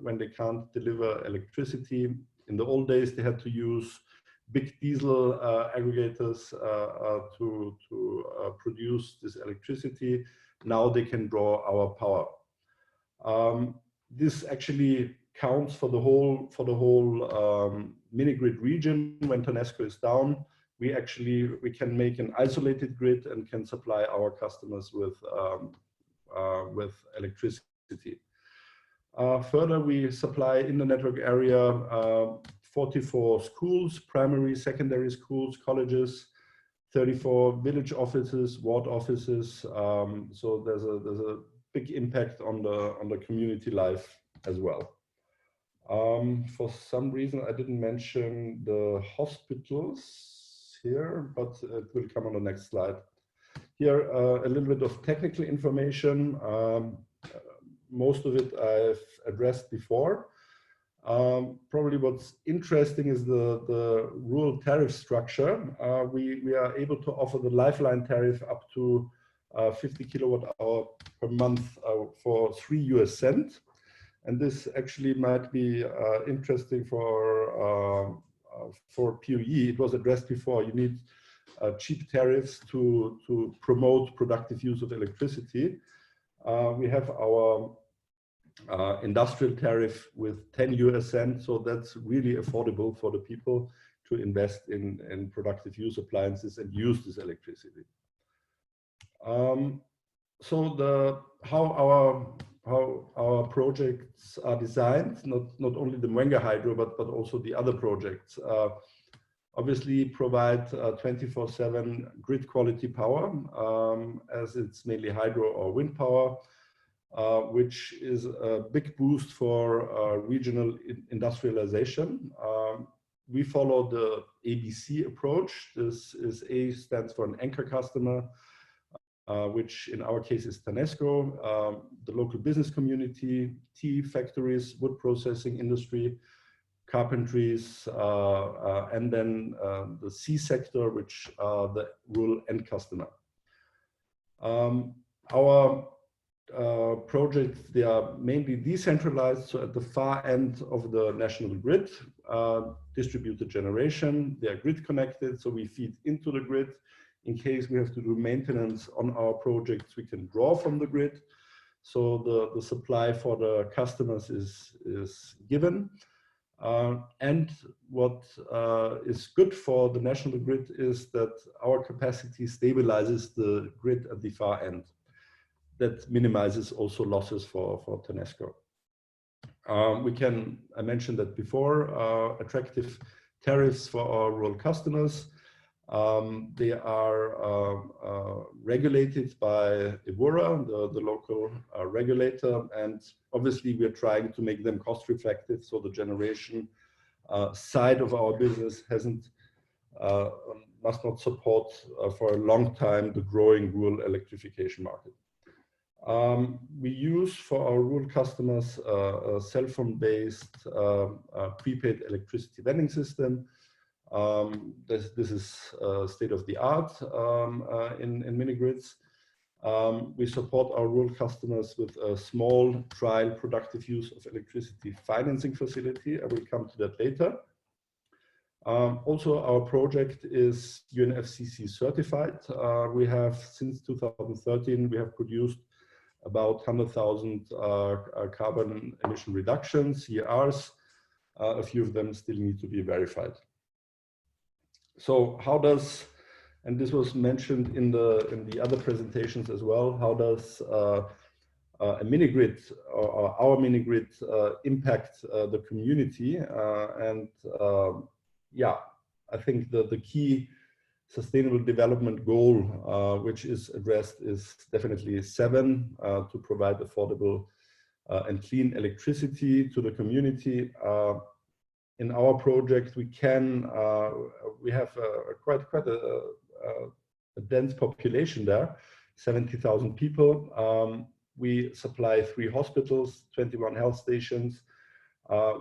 when they can't deliver electricity. In the old days, they had to use big diesel aggregators to produce this electricity. Now they can draw our power. This actually counts for the whole mini grid region. When TANESCO is down, we can make an isolated grid and can supply our customers with electricity. Further, we supply in the network area 44 schools, primary, secondary schools, colleges, 34 village offices, ward offices. So there's a big impact on the community life as well. For some reason, I didn't mention the hospitals here, but it will come on the next slide. Here, a little bit of technical information. Most of it I've addressed before. Probably what's interesting is the rural tariff structure. We are able to offer the lifeline tariff up to 50 kilowatt hour per month for 3 US cents. And this actually might be interesting for POE. It was addressed before. You need cheap tariffs to promote productive use of electricity. We have our industrial tariff with 10 US cents, so that's really affordable for the people to invest in productive use appliances and use this electricity. So how our projects are designed, not only the Mwenga Hydro, but also the other projects, obviously provide 24/7 grid quality power, as it's mainly hydro or wind power, which is a big boost for regional industrialization. we follow the ABC approach. This is A stands for an anchor customer, which in our case is TANESCO, the local business community, tea factories, wood processing industry, carpentries, and then the C sector, which are the rural end customer. Our projects, they are mainly decentralized, so at the far end of the national grid, distributed generation, they are grid connected, so we feed into the grid. In case we have to do maintenance on our projects, we can draw from the grid. So the supply for the customers is given. And what is good for the national grid is that our capacity stabilizes the grid at the far end. That minimizes also losses for TANESCO. I mentioned that before, attractive tariffs for our rural customers. They are regulated by Evora, the local regulator, and obviously we are trying to make them cost reflective, so the generation side of our business must not support for a long time the growing rural electrification market. We use for our rural customers a cell phone-based prepaid electricity vending system. This is state of the art in mini-grids. We support our rural customers with a small trial productive use of electricity financing facility. I will come to that later. Also, our project is UNFCCC certified. We have, since 2013, we have produced about 100,000 carbon emission reductions, CERs. A few of them still need to be verified. So how does, and this was mentioned in the other presentations as well, how does a mini-grid or our mini-grid impact the community? Yeah, I think the key sustainable development goal which is addressed is definitely 7, to provide affordable and clean electricity to the community. In our project, we have quite a dense population there, 70,000 people. We supply 3 hospitals, 21 health stations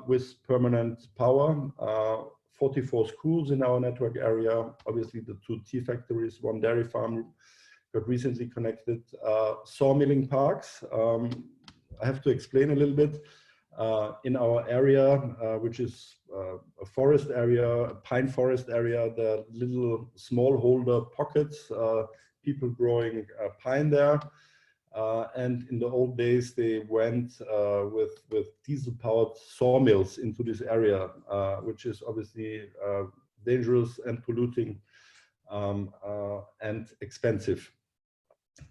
with permanent power, 44 schools in our network area. Obviously, the 2 tea factories, 1 dairy farm got recently connected. Sawmilling parks. I have to explain a little bit. In our area, which is a forest area, a pine forest area, the little smallholder pockets, people growing pine there. And in the old days, they went with diesel-powered sawmills into this area, which is obviously dangerous and polluting and expensive.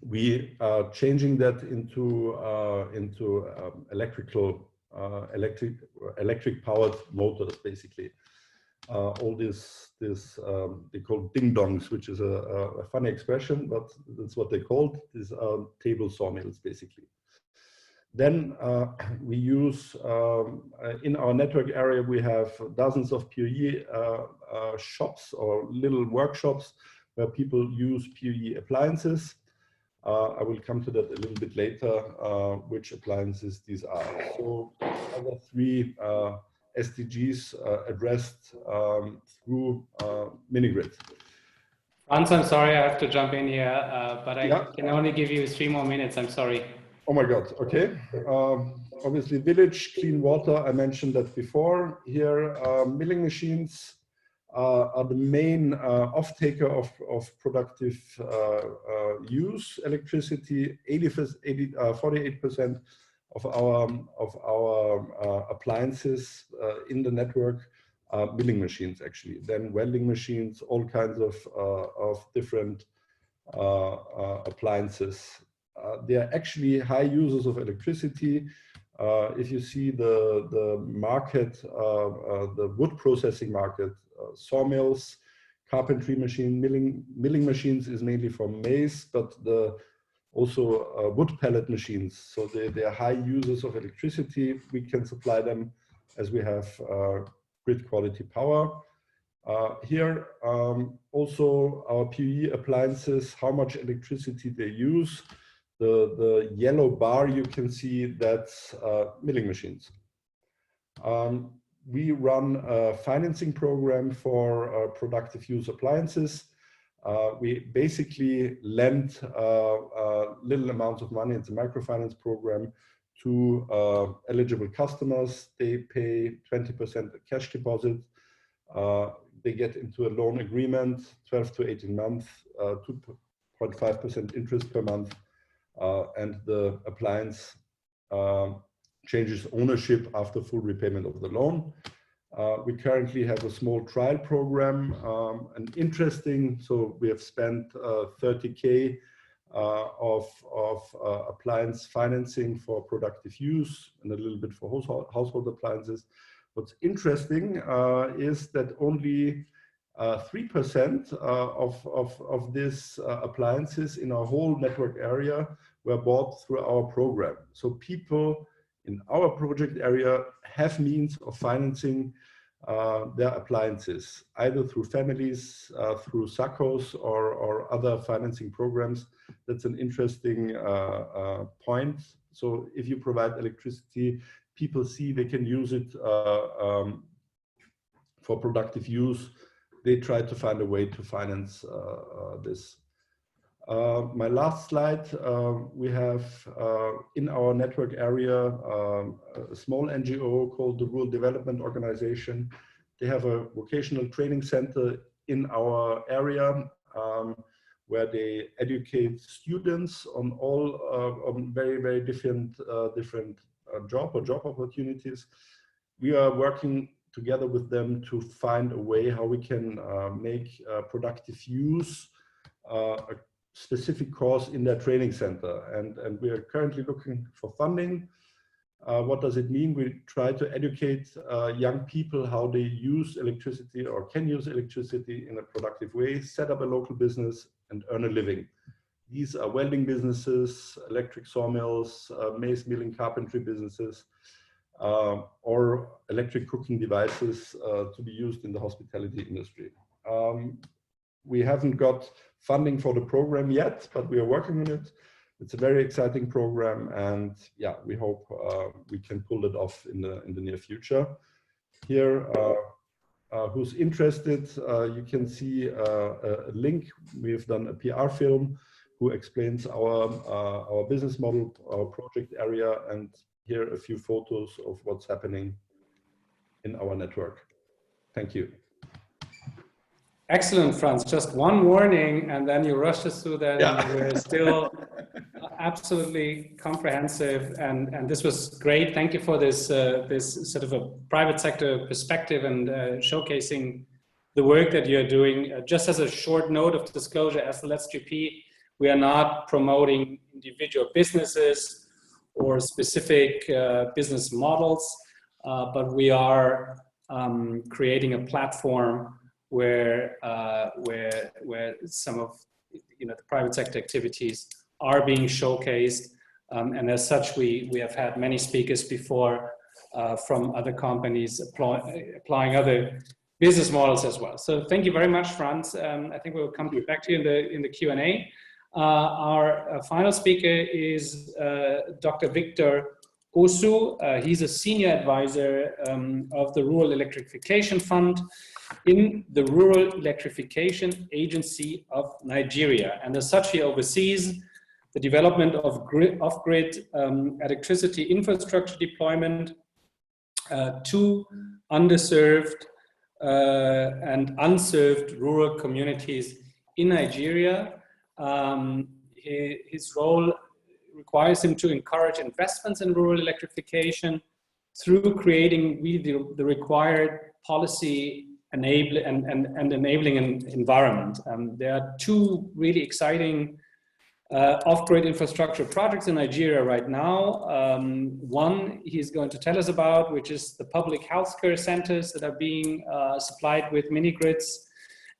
We are changing that into electric-powered motors, basically. All this they call ding-dongs, which is a funny expression, but that's what they called. These are table sawmills, basically. Then we use, in our network area, we have dozens of PoE shops or little workshops where people use PoE appliances. I will come to that a little bit later, which appliances these are. So other 3 SDGs addressed through mini-grid. Franz, I'm sorry, I have to jump in here, but I can only give you 3 more minutes. I'm sorry. Oh my God, okay. Obviously, village, clean water, I mentioned that before. Here, milling machines are the main off-taker of productive use electricity. 48% of our appliances in the network are milling machines, actually. Then welding machines, all kinds of different appliances. They are actually high users of electricity. If you see the market, the wood processing market, sawmills, carpentry machine, milling machines is mainly for maize, but also wood pellet machines. So they are high users of electricity. We can supply them as we have grid quality power. Here, also our PE appliances, how much electricity they use. The yellow bar you can see, that's milling machines. We run a financing program for productive use appliances. We basically lend little amounts of money. It's a microfinance program to eligible customers. They pay 20% cash deposit. They get into a loan agreement, 12 to 18 months, 2.5% interest per month, and the appliance changes ownership after full repayment of the loan. We currently have a small trial program, and interesting, so we have spent 30K of appliance financing for productive use and a little bit for household appliances. What's interesting is that only 3% of these appliances in our whole network area were bought through our program. So people in our project area have means of financing their appliances, either through families, through SACCOs or other financing programs. That's an interesting point. So if you provide electricity, people see they can use it for productive use. They try to find a way to finance this. My last slide, we have in our network area a small NGO called the Rural Development Organization. They have a vocational training center in our area where they educate students on on very different job opportunities. We are working together with them to find a way how we can make productive use a specific course in their training center, and we are currently looking for funding. What does it mean? We try to educate young people how they use electricity or can use electricity in a productive way, set up a local business and earn a living. These are welding businesses, electric sawmills, maize milling, carpentry businesses, or electric cooking devices to be used in the hospitality industry. We haven't got funding for the program yet, but we are working on it. It's a very exciting program, and yeah, we hope we can pull it off in the near future. Here, who's interested, you can see a link. We've done a PR film who explains our business model, our project area, and here are a few photos of what's happening in our network. Thank you. Excellent, Franz. Just one warning, and then you rushed us through that. Yeah. And we're still absolutely comprehensive, and this was great. Thank you for this this sort of a private sector perspective and showcasing the work that you're doing. Just as a short note of disclosure, as the Let's GP, we are not promoting individual businesses or specific business models, but we are creating a platform where some of the private sector activities are being showcased, and as such we have had many speakers before from other companies applying other business models as well. So thank you very much, Franz. I think we'll come back to you in the Q&A. Our final speaker is Dr. Victor Osu. He's a senior advisor of the Rural Electrification Fund in the Rural Electrification Agency of Nigeria. And as such, he oversees the development of off-grid electricity infrastructure deployment to underserved and unserved rural communities in Nigeria. His role requires him to encourage investments in rural electrification through creating really the required policy enabling an environment. There are two really exciting off-grid infrastructure projects in Nigeria right now. One he's going to tell us about, which is the public healthcare centers that are being supplied with mini grids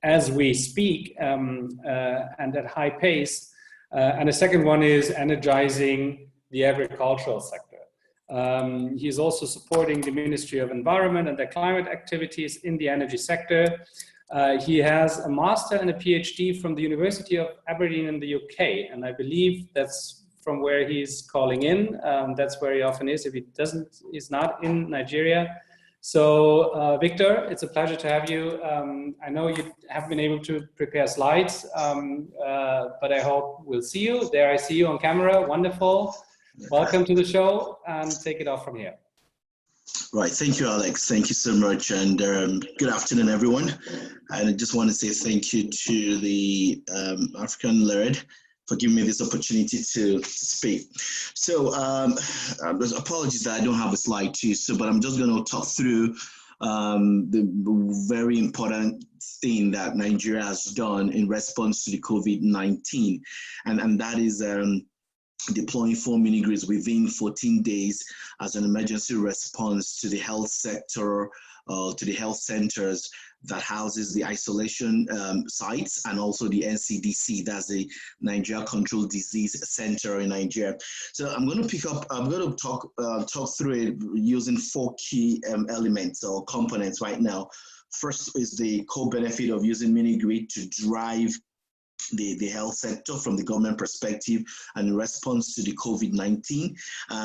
as we speak, and at high pace. And the second one is energizing the agricultural sector. He's also supporting the Ministry of Environment and their climate activities in the energy sector. He has a master and a PhD from the University of Aberdeen in the UK, and I believe that's from where he's calling in. That's where he often is if he he's not in Nigeria. So Victor, it's a pleasure to have you. I know you haven't been able to prepare slides, but I hope we'll see you. There I see you on camera, wonderful. Welcome to the show, and take it off from here. Right, thank you, Alex. Thank you so much, and good afternoon, everyone. And I just want to say thank you to the African Led for giving me this opportunity to speak. So, apologies that I don't have a slide too. But I'm just going to talk through the very important thing that Nigeria has done in response to the COVID-19, and that is deploying 4 mini-grids within 14 days as an emergency response to the health sector, to the health centers that houses the isolation sites, and also the NCDC, that's the Nigeria Controlled Disease Center in Nigeria. So I'm going to talk through it using 4 key elements or components right now. First is the core benefit of using mini-grid to drive the health sector from the government perspective and in response to the COVID-19.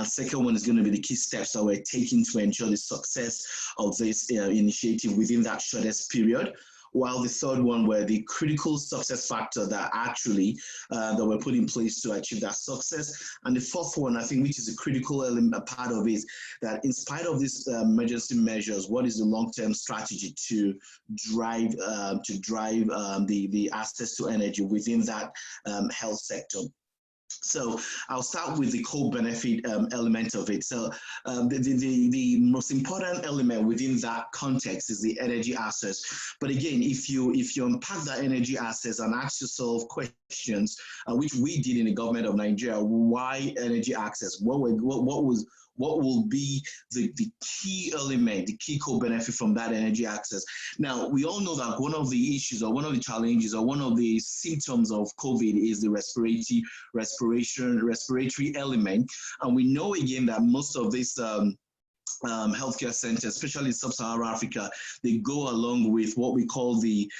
Second one is going to be the key steps that we're taking to ensure the success of this initiative within that shortest period. While the third one were the critical success factor that actually that were put in place to achieve that success. And the fourth one, I think, which is a critical element, a part of it, that in spite of these emergency measures, what is the long-term strategy to drive the access to energy within that health sector? So I'll start with the core benefit element of it. So the most important element within that context is the energy access. But again, if you unpack that energy access and ask yourself questions, which we did in the government of Nigeria, why energy access? What will be the key element, the key core benefit from that energy access? Now, we all know that one of the issues or one of the challenges or one of the symptoms of COVID is the respiratory element. And we know again that most of this healthcare centers, especially in Sub-Saharan Africa, they go along with what we call the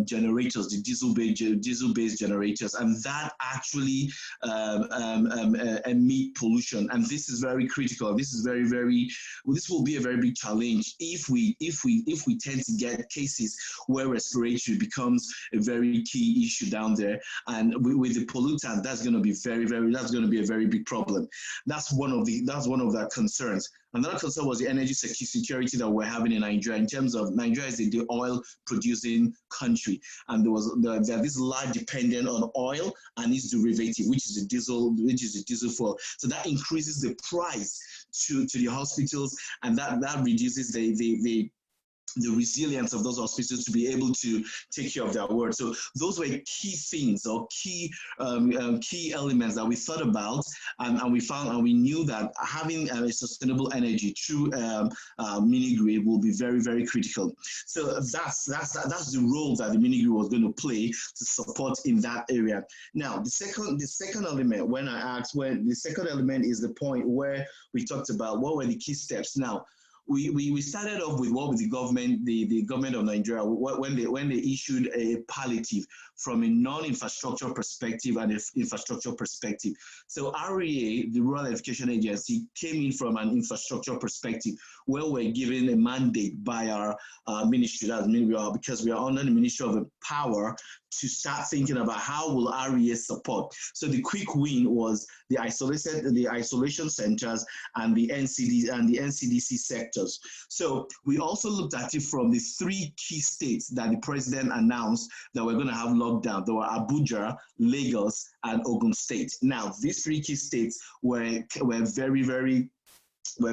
generators, the diesel-based generators, and that actually emit pollution. And this is very critical. This is this will be a very big challenge if we tend to get cases where respiratory becomes a very key issue down there. And with the pollutant, that's going to be a very big problem. That's one of the concerns. Another concern was the energy security that we're having in Nigeria, in terms of Nigeria is the oil producing country, and there's this large dependent on oil and its derivative, which is the diesel fuel. So that increases the price to the hospitals, and that reduces the resilience of those hospitals to be able to take care of their work. So those were key things or key elements that we thought about, and we knew that having a sustainable energy through mini grid will be very, very critical. So that's the role that the mini grid was going to play to support in that area. Now the second element, the second element is the point where we talked about what were the key steps. Now, we started off with what was the government of Nigeria when they issued a palliative from a non-infrastructure perspective and an infrastructure perspective. So NREL, the Rural Electrification Agency, came in from an infrastructure perspective where we're given a mandate by our ministry, because we are under the Ministry of Power, to start thinking about how will NREL support. So the quick win was the isolation centers and the NCDC sectors. So we also looked at it from the 3 key states that the president announced that we're going to have lockdown. They were Abuja, Lagos, and Ogun State. Now, these 3 key states were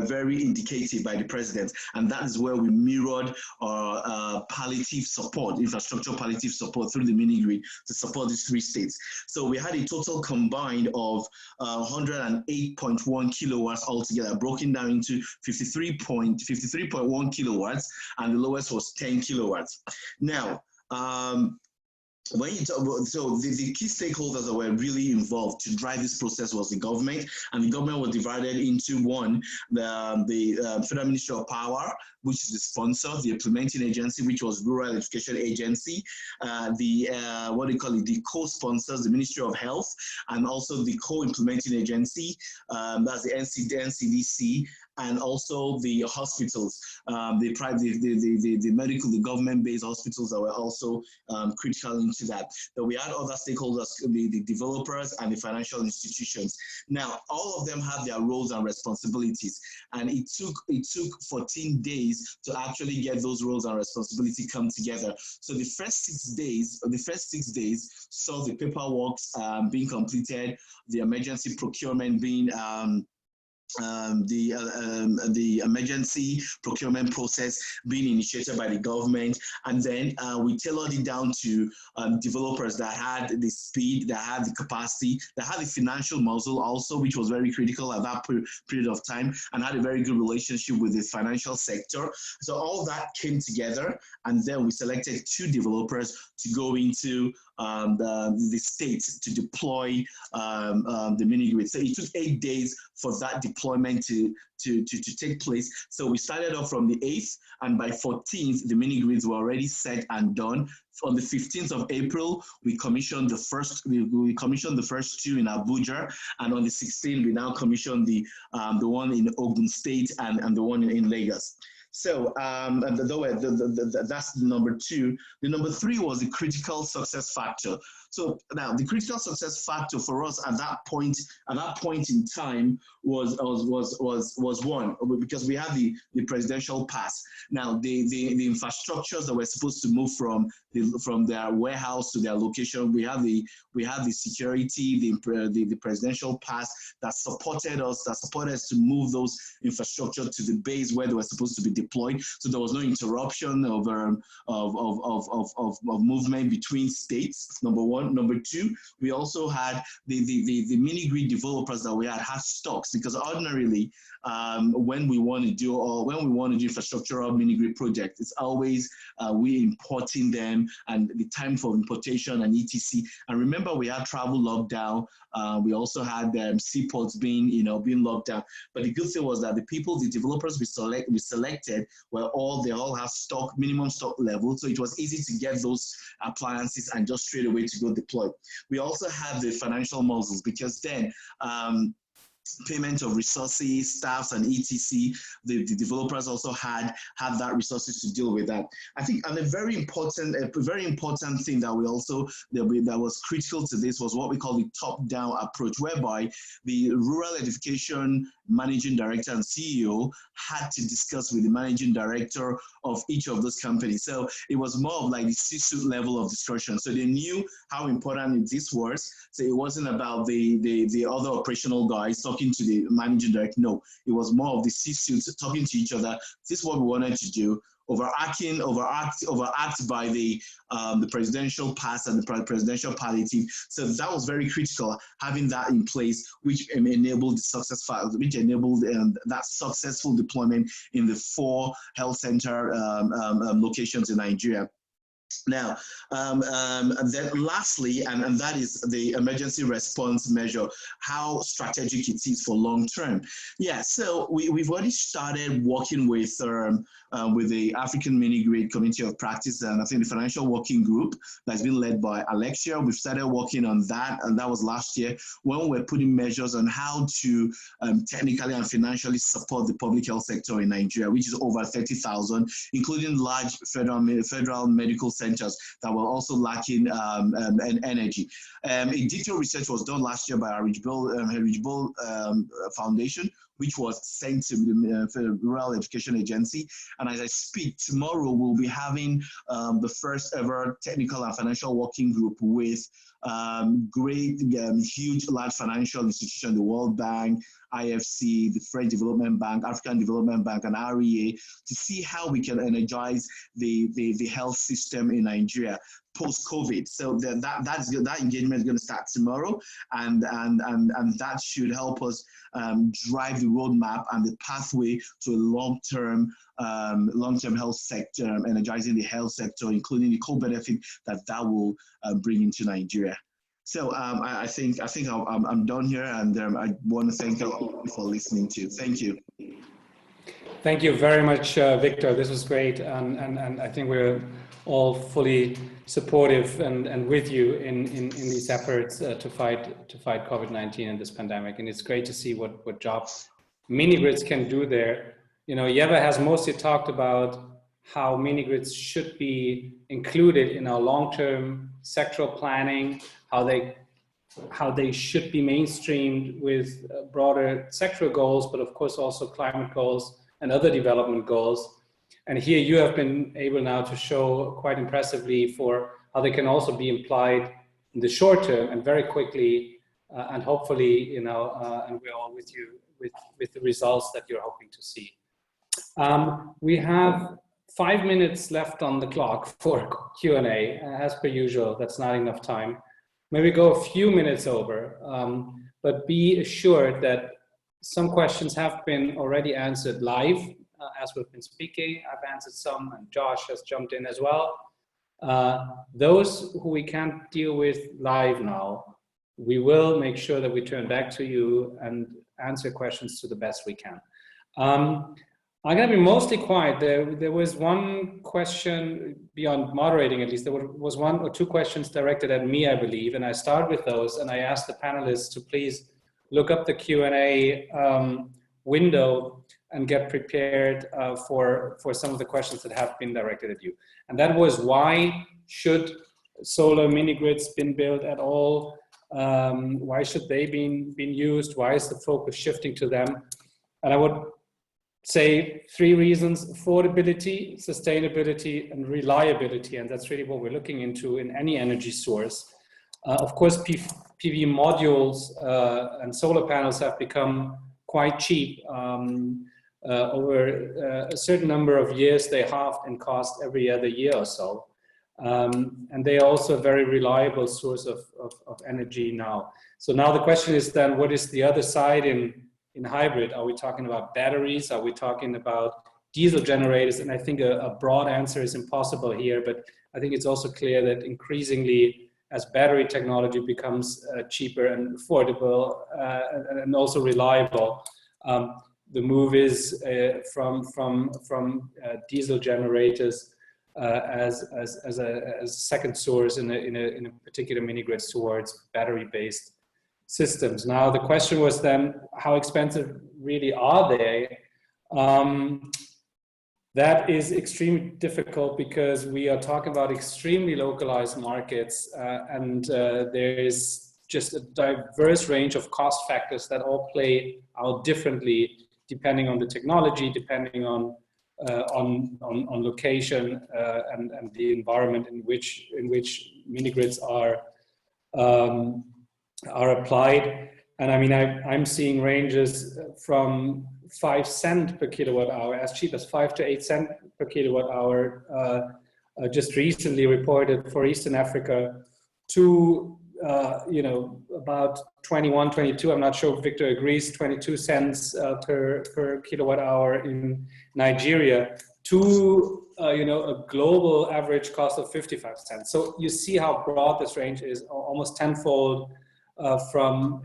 very indicated by the president, and that is where we mirrored our palliative support, infrastructure palliative support through the mini grid to support these 3 states. So we had a total combined of 108.1 kilowatts altogether, broken down into 53.1 kilowatts, and the lowest was 10 kilowatts. Now, when you talk about, so the key stakeholders that were really involved to drive this process was the government, and the government was divided into one, the Federal Ministry of Power, which is the sponsor, the implementing agency, which was Rural Electrification Agency, what do you call it, the co-sponsors, the Ministry of Health, and also the co-implementing agency, that's the NCDC, and also the hospitals, the medical, the government-based hospitals that were also critical into that. But we had other stakeholders, the developers and the financial institutions. Now, all of them have their roles and responsibilities, and it took 14 days to actually get those roles and responsibility come together. So the first 6 days saw the paperwork being completed, the emergency procurement being the emergency procurement process being initiated by the government, and then we tailored it down to developers that had the speed, that had the capacity, that had the financial muscle also, which was very critical at that period of time, and had a very good relationship with the financial sector. So all that came together, and then we selected 2 developers to go into the state to deploy the mini grid. So it took 8 days for that deployment to take place. So we started off from the 8th, and by 14th, the mini grids were already set and done. On the 15th of April, we commissioned the first. We commissioned the first 2 in Abuja, and on the 16th, we now commissioned the one in Ogun State and the one in Lagos. So that's the number 2. The number 3 was the critical success factor. So now the critical success factor for us at that point in time was 1, because we had the presidential pass. Now the infrastructures that were supposed to move from their warehouse to their location, we have the security, the presidential pass that supported us to move those infrastructure to the base where they were supposed to be deployed. So there was no interruption of movement between states. Number 1. Number 2, we also had the mini grid developers that we had stocks, because ordinarily when we want to do infrastructural mini grid projects, it's always we importing them, and the time for importation and etc. And remember, we had travel lockdown. We also had seaports being locked down. But the good thing was that the developers we selected they all have minimum stock level, so it was easy to get those appliances and just straight away to go deploy. We also have the financial muscles, because then payment of resources, staffs, and etc. The developers also had that resources to deal with that. I think, and a very important thing that that was critical to this was what we call the top-down approach, whereby the rural edification managing director and CEO had to discuss with the managing director of each of those companies. So it was more of like the C-suite level of discussion. So they knew how important this was. So it wasn't about the other operational guys talking to the managing director. No, it was more of the C-suite talking to each other. This is what we wanted to do. Overact by the presidential pass and the presidential palliative. So that was very critical, having that in place, which enabled the success factor, which enabled that successful deployment in the 4 health center locations in Nigeria. Now, then lastly, and that is the emergency response measure, how strategic it is for long term. Yeah, so we've already started working with the African Mini Grid Community of Practice, and I think the financial working group that's been led by Alexia. We've started working on that, and that was last year, when we're putting measures on how to technically and financially support the public health sector in Nigeria, which is over 30,000, including large federal medical centers that were also lacking energy. A detailed research was done last year by our Heritage Bowl Foundation, which was sent to the Rural Education Agency. And as I speak, tomorrow we'll be having the first ever technical and financial working group with great, huge, large financial institutions, the World Bank, IFC, the French Development Bank, African Development Bank, and REA, to see how we can energize the health system in Nigeria. post-COVID. So that engagement is going to start tomorrow, and that should help us drive the roadmap and the pathway to a long-term health sector, energizing the health sector, including the co-benefit that will bring into Nigeria. So I think I'm done here, and I want to thank you for listening to. Thank you. Thank you very much, Victor. This was great, and I think we're all fully supportive and with you in these efforts to fight COVID-19 and this pandemic. And it's great to see what jobs mini grids can do there. You know, Ieva has mostly talked about how mini grids should be included in our long-term sectoral planning, how they should be mainstreamed with broader sectoral goals, but of course also climate goals and other development goals. And here you have been able now to show quite impressively for how they can also be applied in the short term and very quickly, and hopefully, you know, and we're all with you with the results that you're hoping to see. We have 5 minutes left on the clock for Q&A. As per usual, that's not enough time. Maybe go a few minutes over, but be assured that some questions have been already answered live as we've been speaking. I've answered some, and Josh has jumped in as well. Those who we can't deal with live now, we will make sure that we turn back to you and answer questions to the best we can. I'm going to be mostly quiet. There was one question, beyond moderating at least, there was 1 or 2 questions directed at me, I believe, and I start with those, and I asked the panelists to please look up the Q&A window and get prepared for some of the questions that have been directed at you. And that was, why should solar mini grids been built at all? Why should they be used? Why is the focus shifting to them? And I would say 3 reasons: affordability, sustainability, and reliability. And that's really what we're looking into in any energy source. Of course, PV modules and solar panels have become quite cheap. Over a certain number of years, they halved in cost every other year or so. And they are also a very reliable source of energy now. So now the question is then, what is the other side in hybrid? Are we talking about batteries? Are we talking about diesel generators? And I think a broad answer is impossible here, but I think it's also clear that increasingly, as battery technology becomes cheaper and affordable and also reliable, the move is from diesel generators as a second source in a particular mini grid towards battery-based systems. Now the question was then, how expensive really are they? That is extremely difficult because we are talking about extremely localized markets, and there is just a diverse range of cost factors that all play out differently depending on the technology, depending on location and the environment in which mini grids are applied. And I mean, I'm seeing ranges from 5 cents per kilowatt hour, as cheap as 5 to 8 cents per kilowatt hour, just recently reported for Eastern Africa, to about 21, 22. I'm not sure if Victor agrees. 22 cents per kilowatt hour in Nigeria, to a global average cost of 55 cents. So you see how broad this range is, almost tenfold. From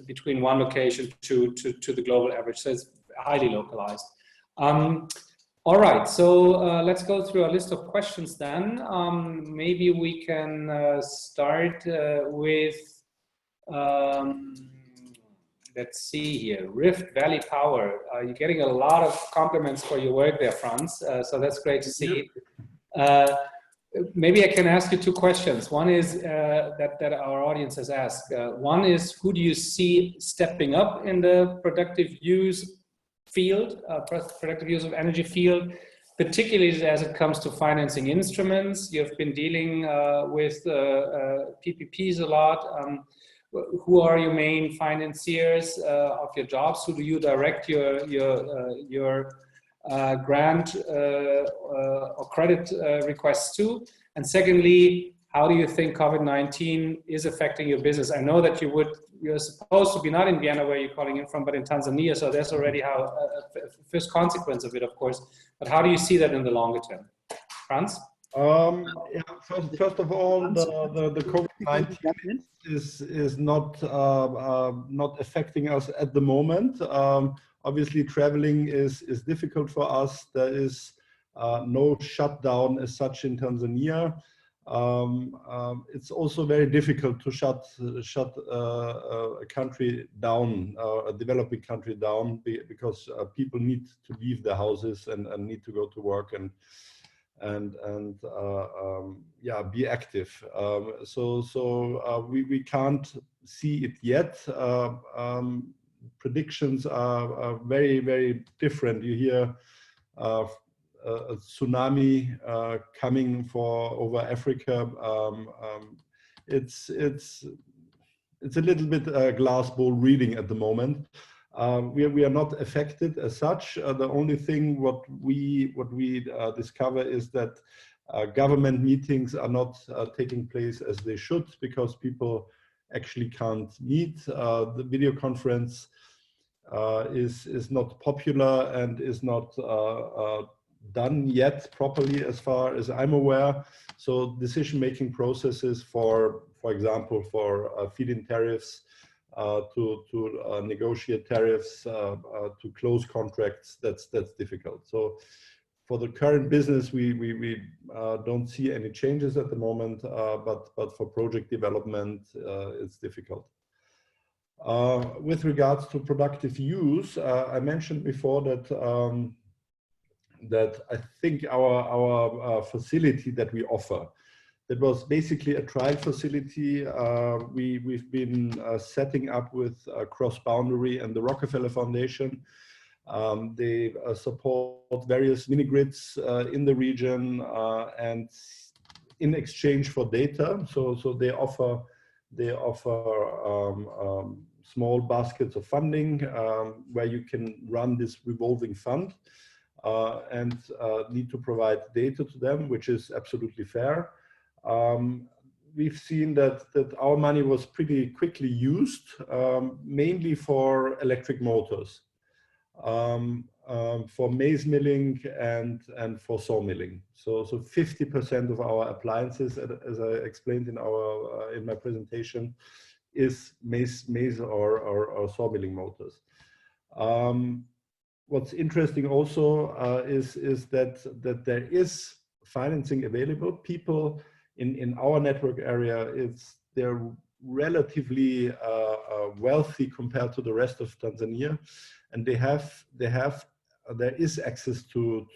between one location to the global average. So it's highly localized. All right, so let's go through a list of questions then. Maybe we can start with, let's see here, Rift Valley Power. You're getting a lot of compliments for your work there, Franz. So that's great to see. Maybe I can ask you 2 questions. One is that our audience has asked. One is, who do you see stepping up in the productive use field, productive use of energy field, particularly as it comes to financing instruments? You've been dealing with PPPs a lot. Who are your main financiers of your jobs? Who do you direct your grant or credit requests too? And secondly, how do you think COVID-19 is affecting your business? I know that you're supposed to be not in Vienna, where you're calling in from, but in Tanzania. So there's already a first consequence of it, of course. But how do you see that in the longer term? Franz? Yeah, first of all, the COVID-19 is not affecting us at the moment. Obviously, traveling is difficult for us. There is no shutdown as such in Tanzania. It's also very difficult to shut a country down, a developing country down, because people need to leave their houses and need to go to work and yeah, be active. So we can't see it yet. Predictions are very, very different. You hear a tsunami coming over Africa. It's a little bit glass ball reading at the moment. We are not affected as such. The only thing what we discover is that government meetings are not taking place as they should, because people actually can't meet. The video conference is not popular and is not done yet properly, as far as I'm aware. So decision-making processes, for example, for feed-in tariffs, to negotiate tariffs, to close contracts, that's difficult. So for the current business, we don't see any changes at the moment, but for project development, it's difficult. With regards to productive use, I mentioned before that I think our facility that we offer, that was basically a trial facility. We've been setting up with Cross-Boundary and the Rockefeller Foundation. They support various mini-grids in the region and in exchange for data. So they offer small baskets of funding where you can run this revolving fund and need to provide data to them, which is absolutely fair. We've seen that our money was pretty quickly used, mainly for electric motors, for maize milling and for sawmilling. So 50% of our appliances, as I explained in my presentation, is maize or sawmilling motors. What's interesting also is that there is financing available. People in our network area, they're relatively wealthy compared to the rest of Tanzania, and there is access to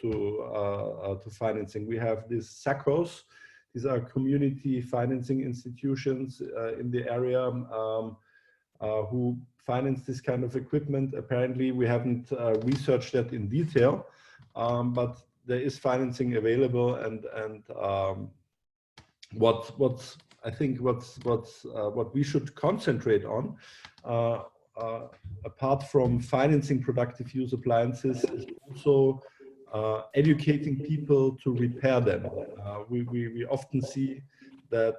financing. We have these SACCOs. These are community financing institutions in the area who finance this kind of equipment. Apparently, we haven't researched that in detail, but there is financing available, and what we should concentrate on, apart from financing productive use appliances, is also educating people to repair them. We often see that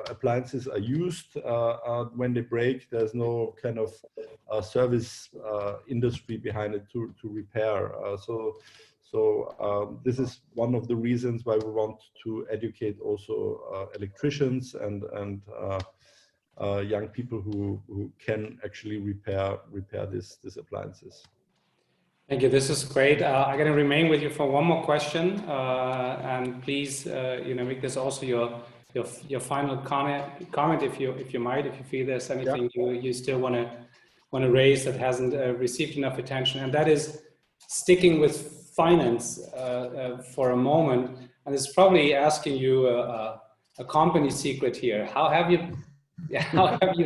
appliances are used. When they break, there's no kind of service industry behind it to repair. So this is one of the reasons why we want to educate also electricians and young people who can actually repair these appliances. Thank you. This is great. I'm going to remain with you for one more question, and please, make this also your final comment, if you might, if you feel there's anything you still want to raise that hasn't received enough attention, and that is sticking with finance for a moment. And it's probably asking you a company secret here. How have you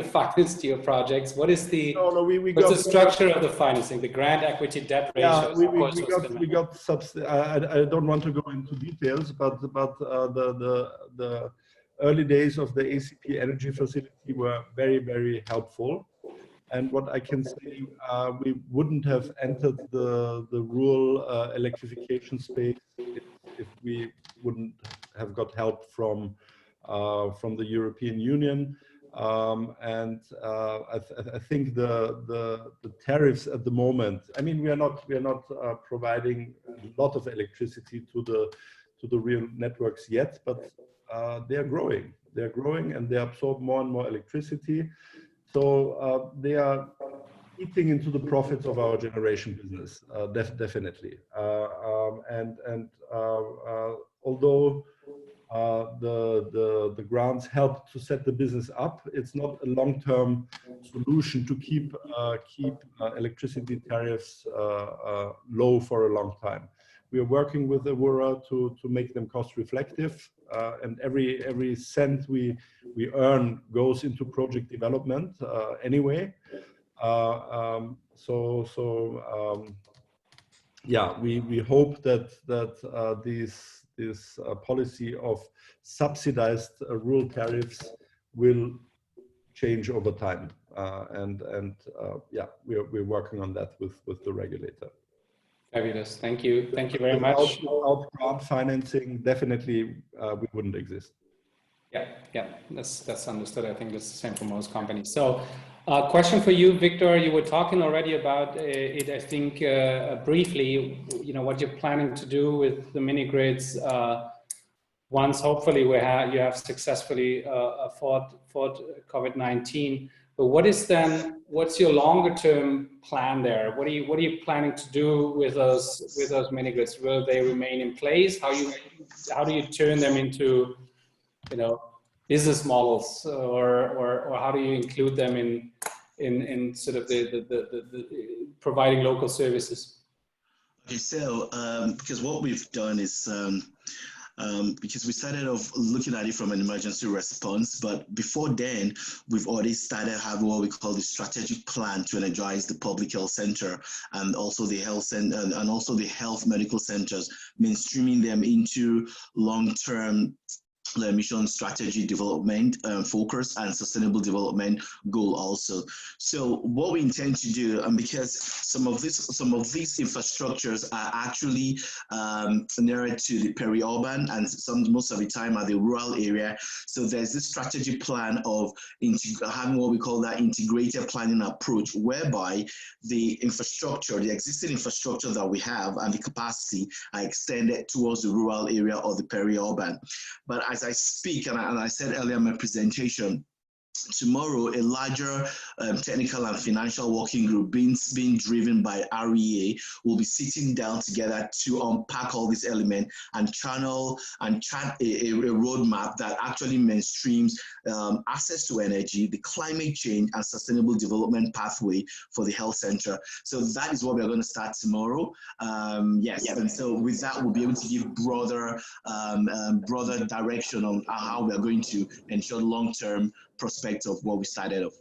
financed your projects? What is the what's the structure of the financing, the grant equity debt ratios? I don't want to go into details, but the early days of the ACP Energy Facility were very, very helpful, And what I can say, we wouldn't have entered the rural electrification space if we wouldn't have got help from the European Union. I think the tariffs at the moment, I mean, we are not providing a lot of electricity to the real networks yet, but they are growing. They're growing and they absorb more and more electricity. So they are eating into the profits of our generation business, definitely. Although the grants help to set the business up, it's not a long-term solution to keep electricity tariffs low for a long time. We are working with Aurora to make them cost reflective, and every cent we earn goes into project development anyway. Yeah, we hope that this policy of subsidized rural tariffs will change over time, yeah, we're working on that with the regulator. Fabulous. Thank you very much. Without grant financing, definitely we wouldn't exist. Yeah, that's understood. I think it's the same for most companies. So, question for you, Victor. You were talking already about it. I think briefly, what you're planning to do with the mini grids once, hopefully, you have successfully fought COVID-19. But what's your longer term plan there? What are you planning to do with those mini grids? Will they remain in place? How do you turn them into business models, or how do you include them in sort of the providing local services? Okay, so because what we've done is because we started off looking at it from an emergency response, but before then, we've already started having what we call the strategic plan to energize the public health center and also the health center and also the health medical centers, mainstreaming them into long-term mission strategy development focus and sustainable development goal also. So what we intend to do, and because some of these infrastructures are actually nearer to the peri-urban and most of the time at the rural area, so there's this strategy plan of having what we call that integrated planning approach, whereby the existing infrastructure that we have and the capacity are extended towards the rural area or the peri-urban. But as I speak, and I said earlier in my presentation, tomorrow a larger technical and financial working group being driven by REA will be sitting down together to unpack all these elements and channel and chart a roadmap that actually mainstreams access to energy, the climate change and sustainable development pathway for the health center. So that is what we're going to start tomorrow. Yes, and so with that we'll be able to give broader direction on how we are going to ensure long-term prospect of what we started off.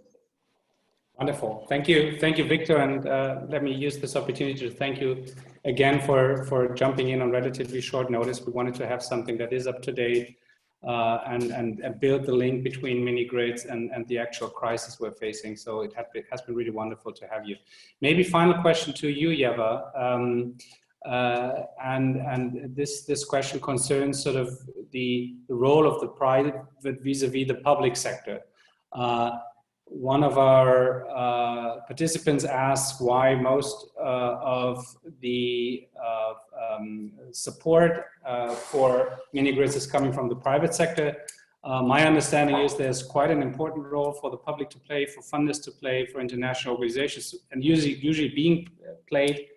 Wonderful. Thank you, Victor. And let me use this opportunity to thank you again for jumping in on relatively short notice. We wanted to have something that is up to date and build the link between mini grids and the actual crisis we're facing. So it has been really wonderful to have you. Maybe final question to you, Ieva. And this question concerns sort of the role of the private vis-a-vis the public sector. One of our participants asked why most of the support for mini grids is coming from the private sector. My understanding is there's quite an important role for the public to play, for funders to play, for international organizations, and usually being played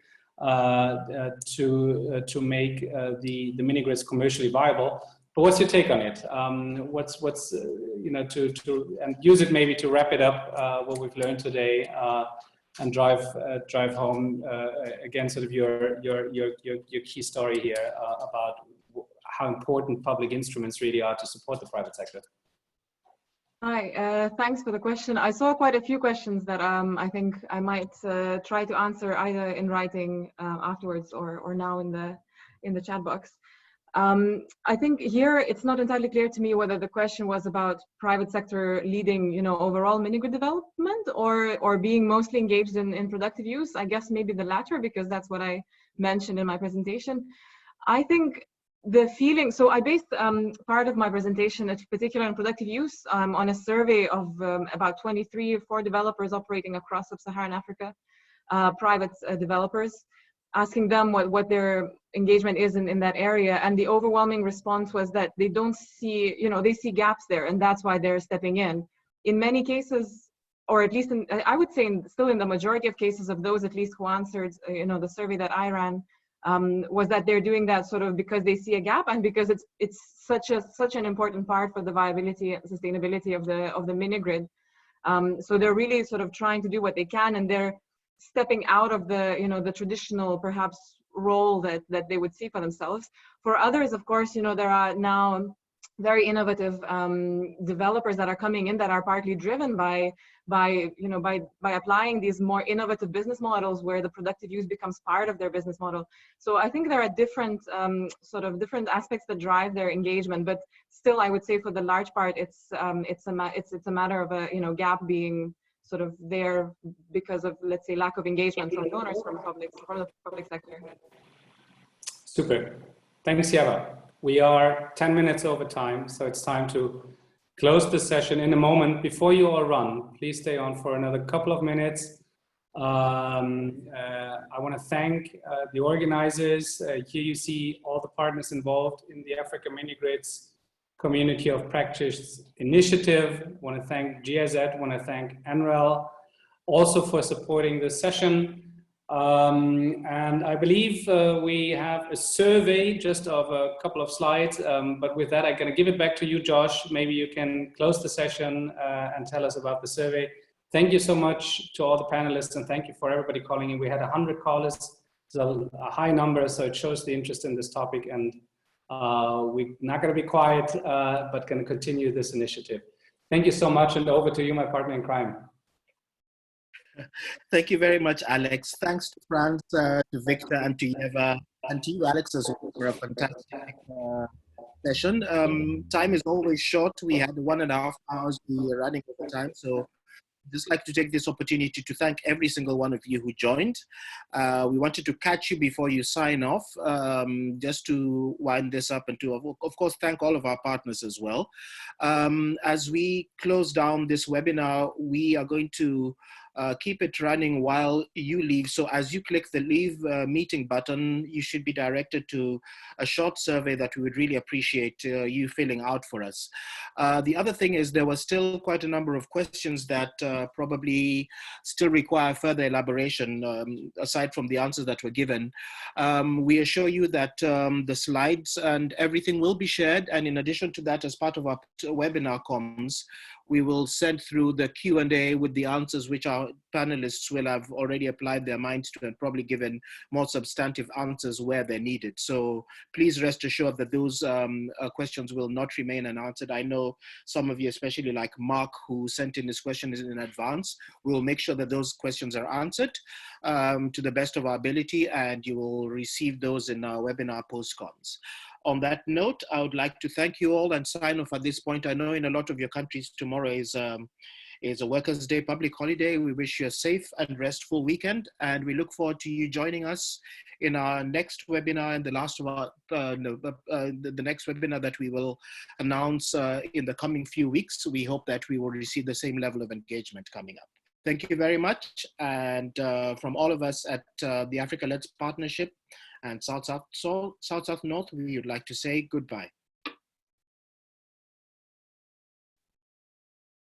to make the mini grids commercially viable. But what's your take on it? And use it maybe to wrap it up what we've learned today and drive home again sort of your key story here about how important public instruments really are to support the private sector. Hi, thanks for the question. I saw quite a few questions that I think I might try to answer either in writing afterwards or now in the chat box. I think here it's not entirely clear to me whether the question was about private sector leading, you know, overall mini-grid development or being mostly engaged in productive use. I guess maybe the latter, because that's what I mentioned in my presentation. I think the feeling, so I based part of my presentation, in particular in productive use, on a survey of about 23 or 24 developers operating across Sub-Saharan Africa, private developers, asking them what their engagement is in that area. And the overwhelming response was that they don't see, you know, they see gaps there, and that's why they're stepping in. In many cases, or at least I would say still in the majority of cases of those at least who answered, you know, the survey that I ran, was that they're doing that sort of because they see a gap and because it's such an important part for the viability and sustainability of the mini grid. So they're really sort of trying to do what they can, and they're stepping out of the, you know, the traditional perhaps role that they would see for themselves. For others, of course, you know, there are now very innovative developers that are coming in that are partly driven by applying these more innovative business models where the productive use becomes part of their business model. So I think there are different different aspects that drive their engagement, but still I would say for the large part it's a matter of a, you know, gap being sort of there because of, let's say, lack of engagement from donors from the public sector. Super. Thanks, Ieva. We are 10 minutes over time, so it's time to close the session. In a moment, before you all run, please stay on for another couple of minutes. I want to thank the organizers. Here you see all the partners involved in the Africa Mini-Grids Community of Practice Initiative. I want to thank GIZ, I want to thank NREL also for supporting this session. And I believe we have a survey just of a couple of slides, but with that I'm going to give it back to you, Josh. Maybe you can close the session and tell us about the survey. Thank you so much to all the panelists, and thank you for everybody calling in. We had 100 callers, so a high number, so it shows the interest in this topic, and we're not going to be quiet, but going to continue this initiative. Thank you so much, and over to you, my partner in crime. Thank you very much, Alex. Thanks to Franz, to Victor, and to Ieva, and to you, Alex, as well, for a fantastic session. Time is always short. We had 1.5 hours. We are running over time, so I'd just like to take this opportunity to thank every single one of you who joined. We wanted to catch you before you sign off, just to wind this up, and to, of course, thank all of our partners as well. As we close down this webinar, we are going to keep it running while you leave. So as you click the leave meeting button, you should be directed to a short survey that we would really appreciate you filling out for us. The other thing is there was still quite a number of questions that probably still require further elaboration, aside from the answers that were given. We assure you that the slides and everything will be shared. And in addition to that, as part of our webinar comms, we will send through the Q&A with the answers which our panelists will have already applied their minds to and probably given more substantive answers where they're needed. So please rest assured that those questions will not remain unanswered. I know some of you, especially like Mark, who sent in his questions in advance, we will make sure that those questions are answered to the best of our ability, and you will receive those in our webinar postcards. On that note, I would like to thank you all and sign off at this point. I know in a lot of your countries tomorrow is a Workers' Day public holiday. We wish you a safe and restful weekend, and we look forward to you joining us in our next webinar and the last of our the next webinar that we will announce in the coming few weeks. We hope that we will receive the same level of engagement coming up. Thank you very much, and from all of us at the Africa Let's Partnership and SouthSouthNorth, we would like to say goodbye.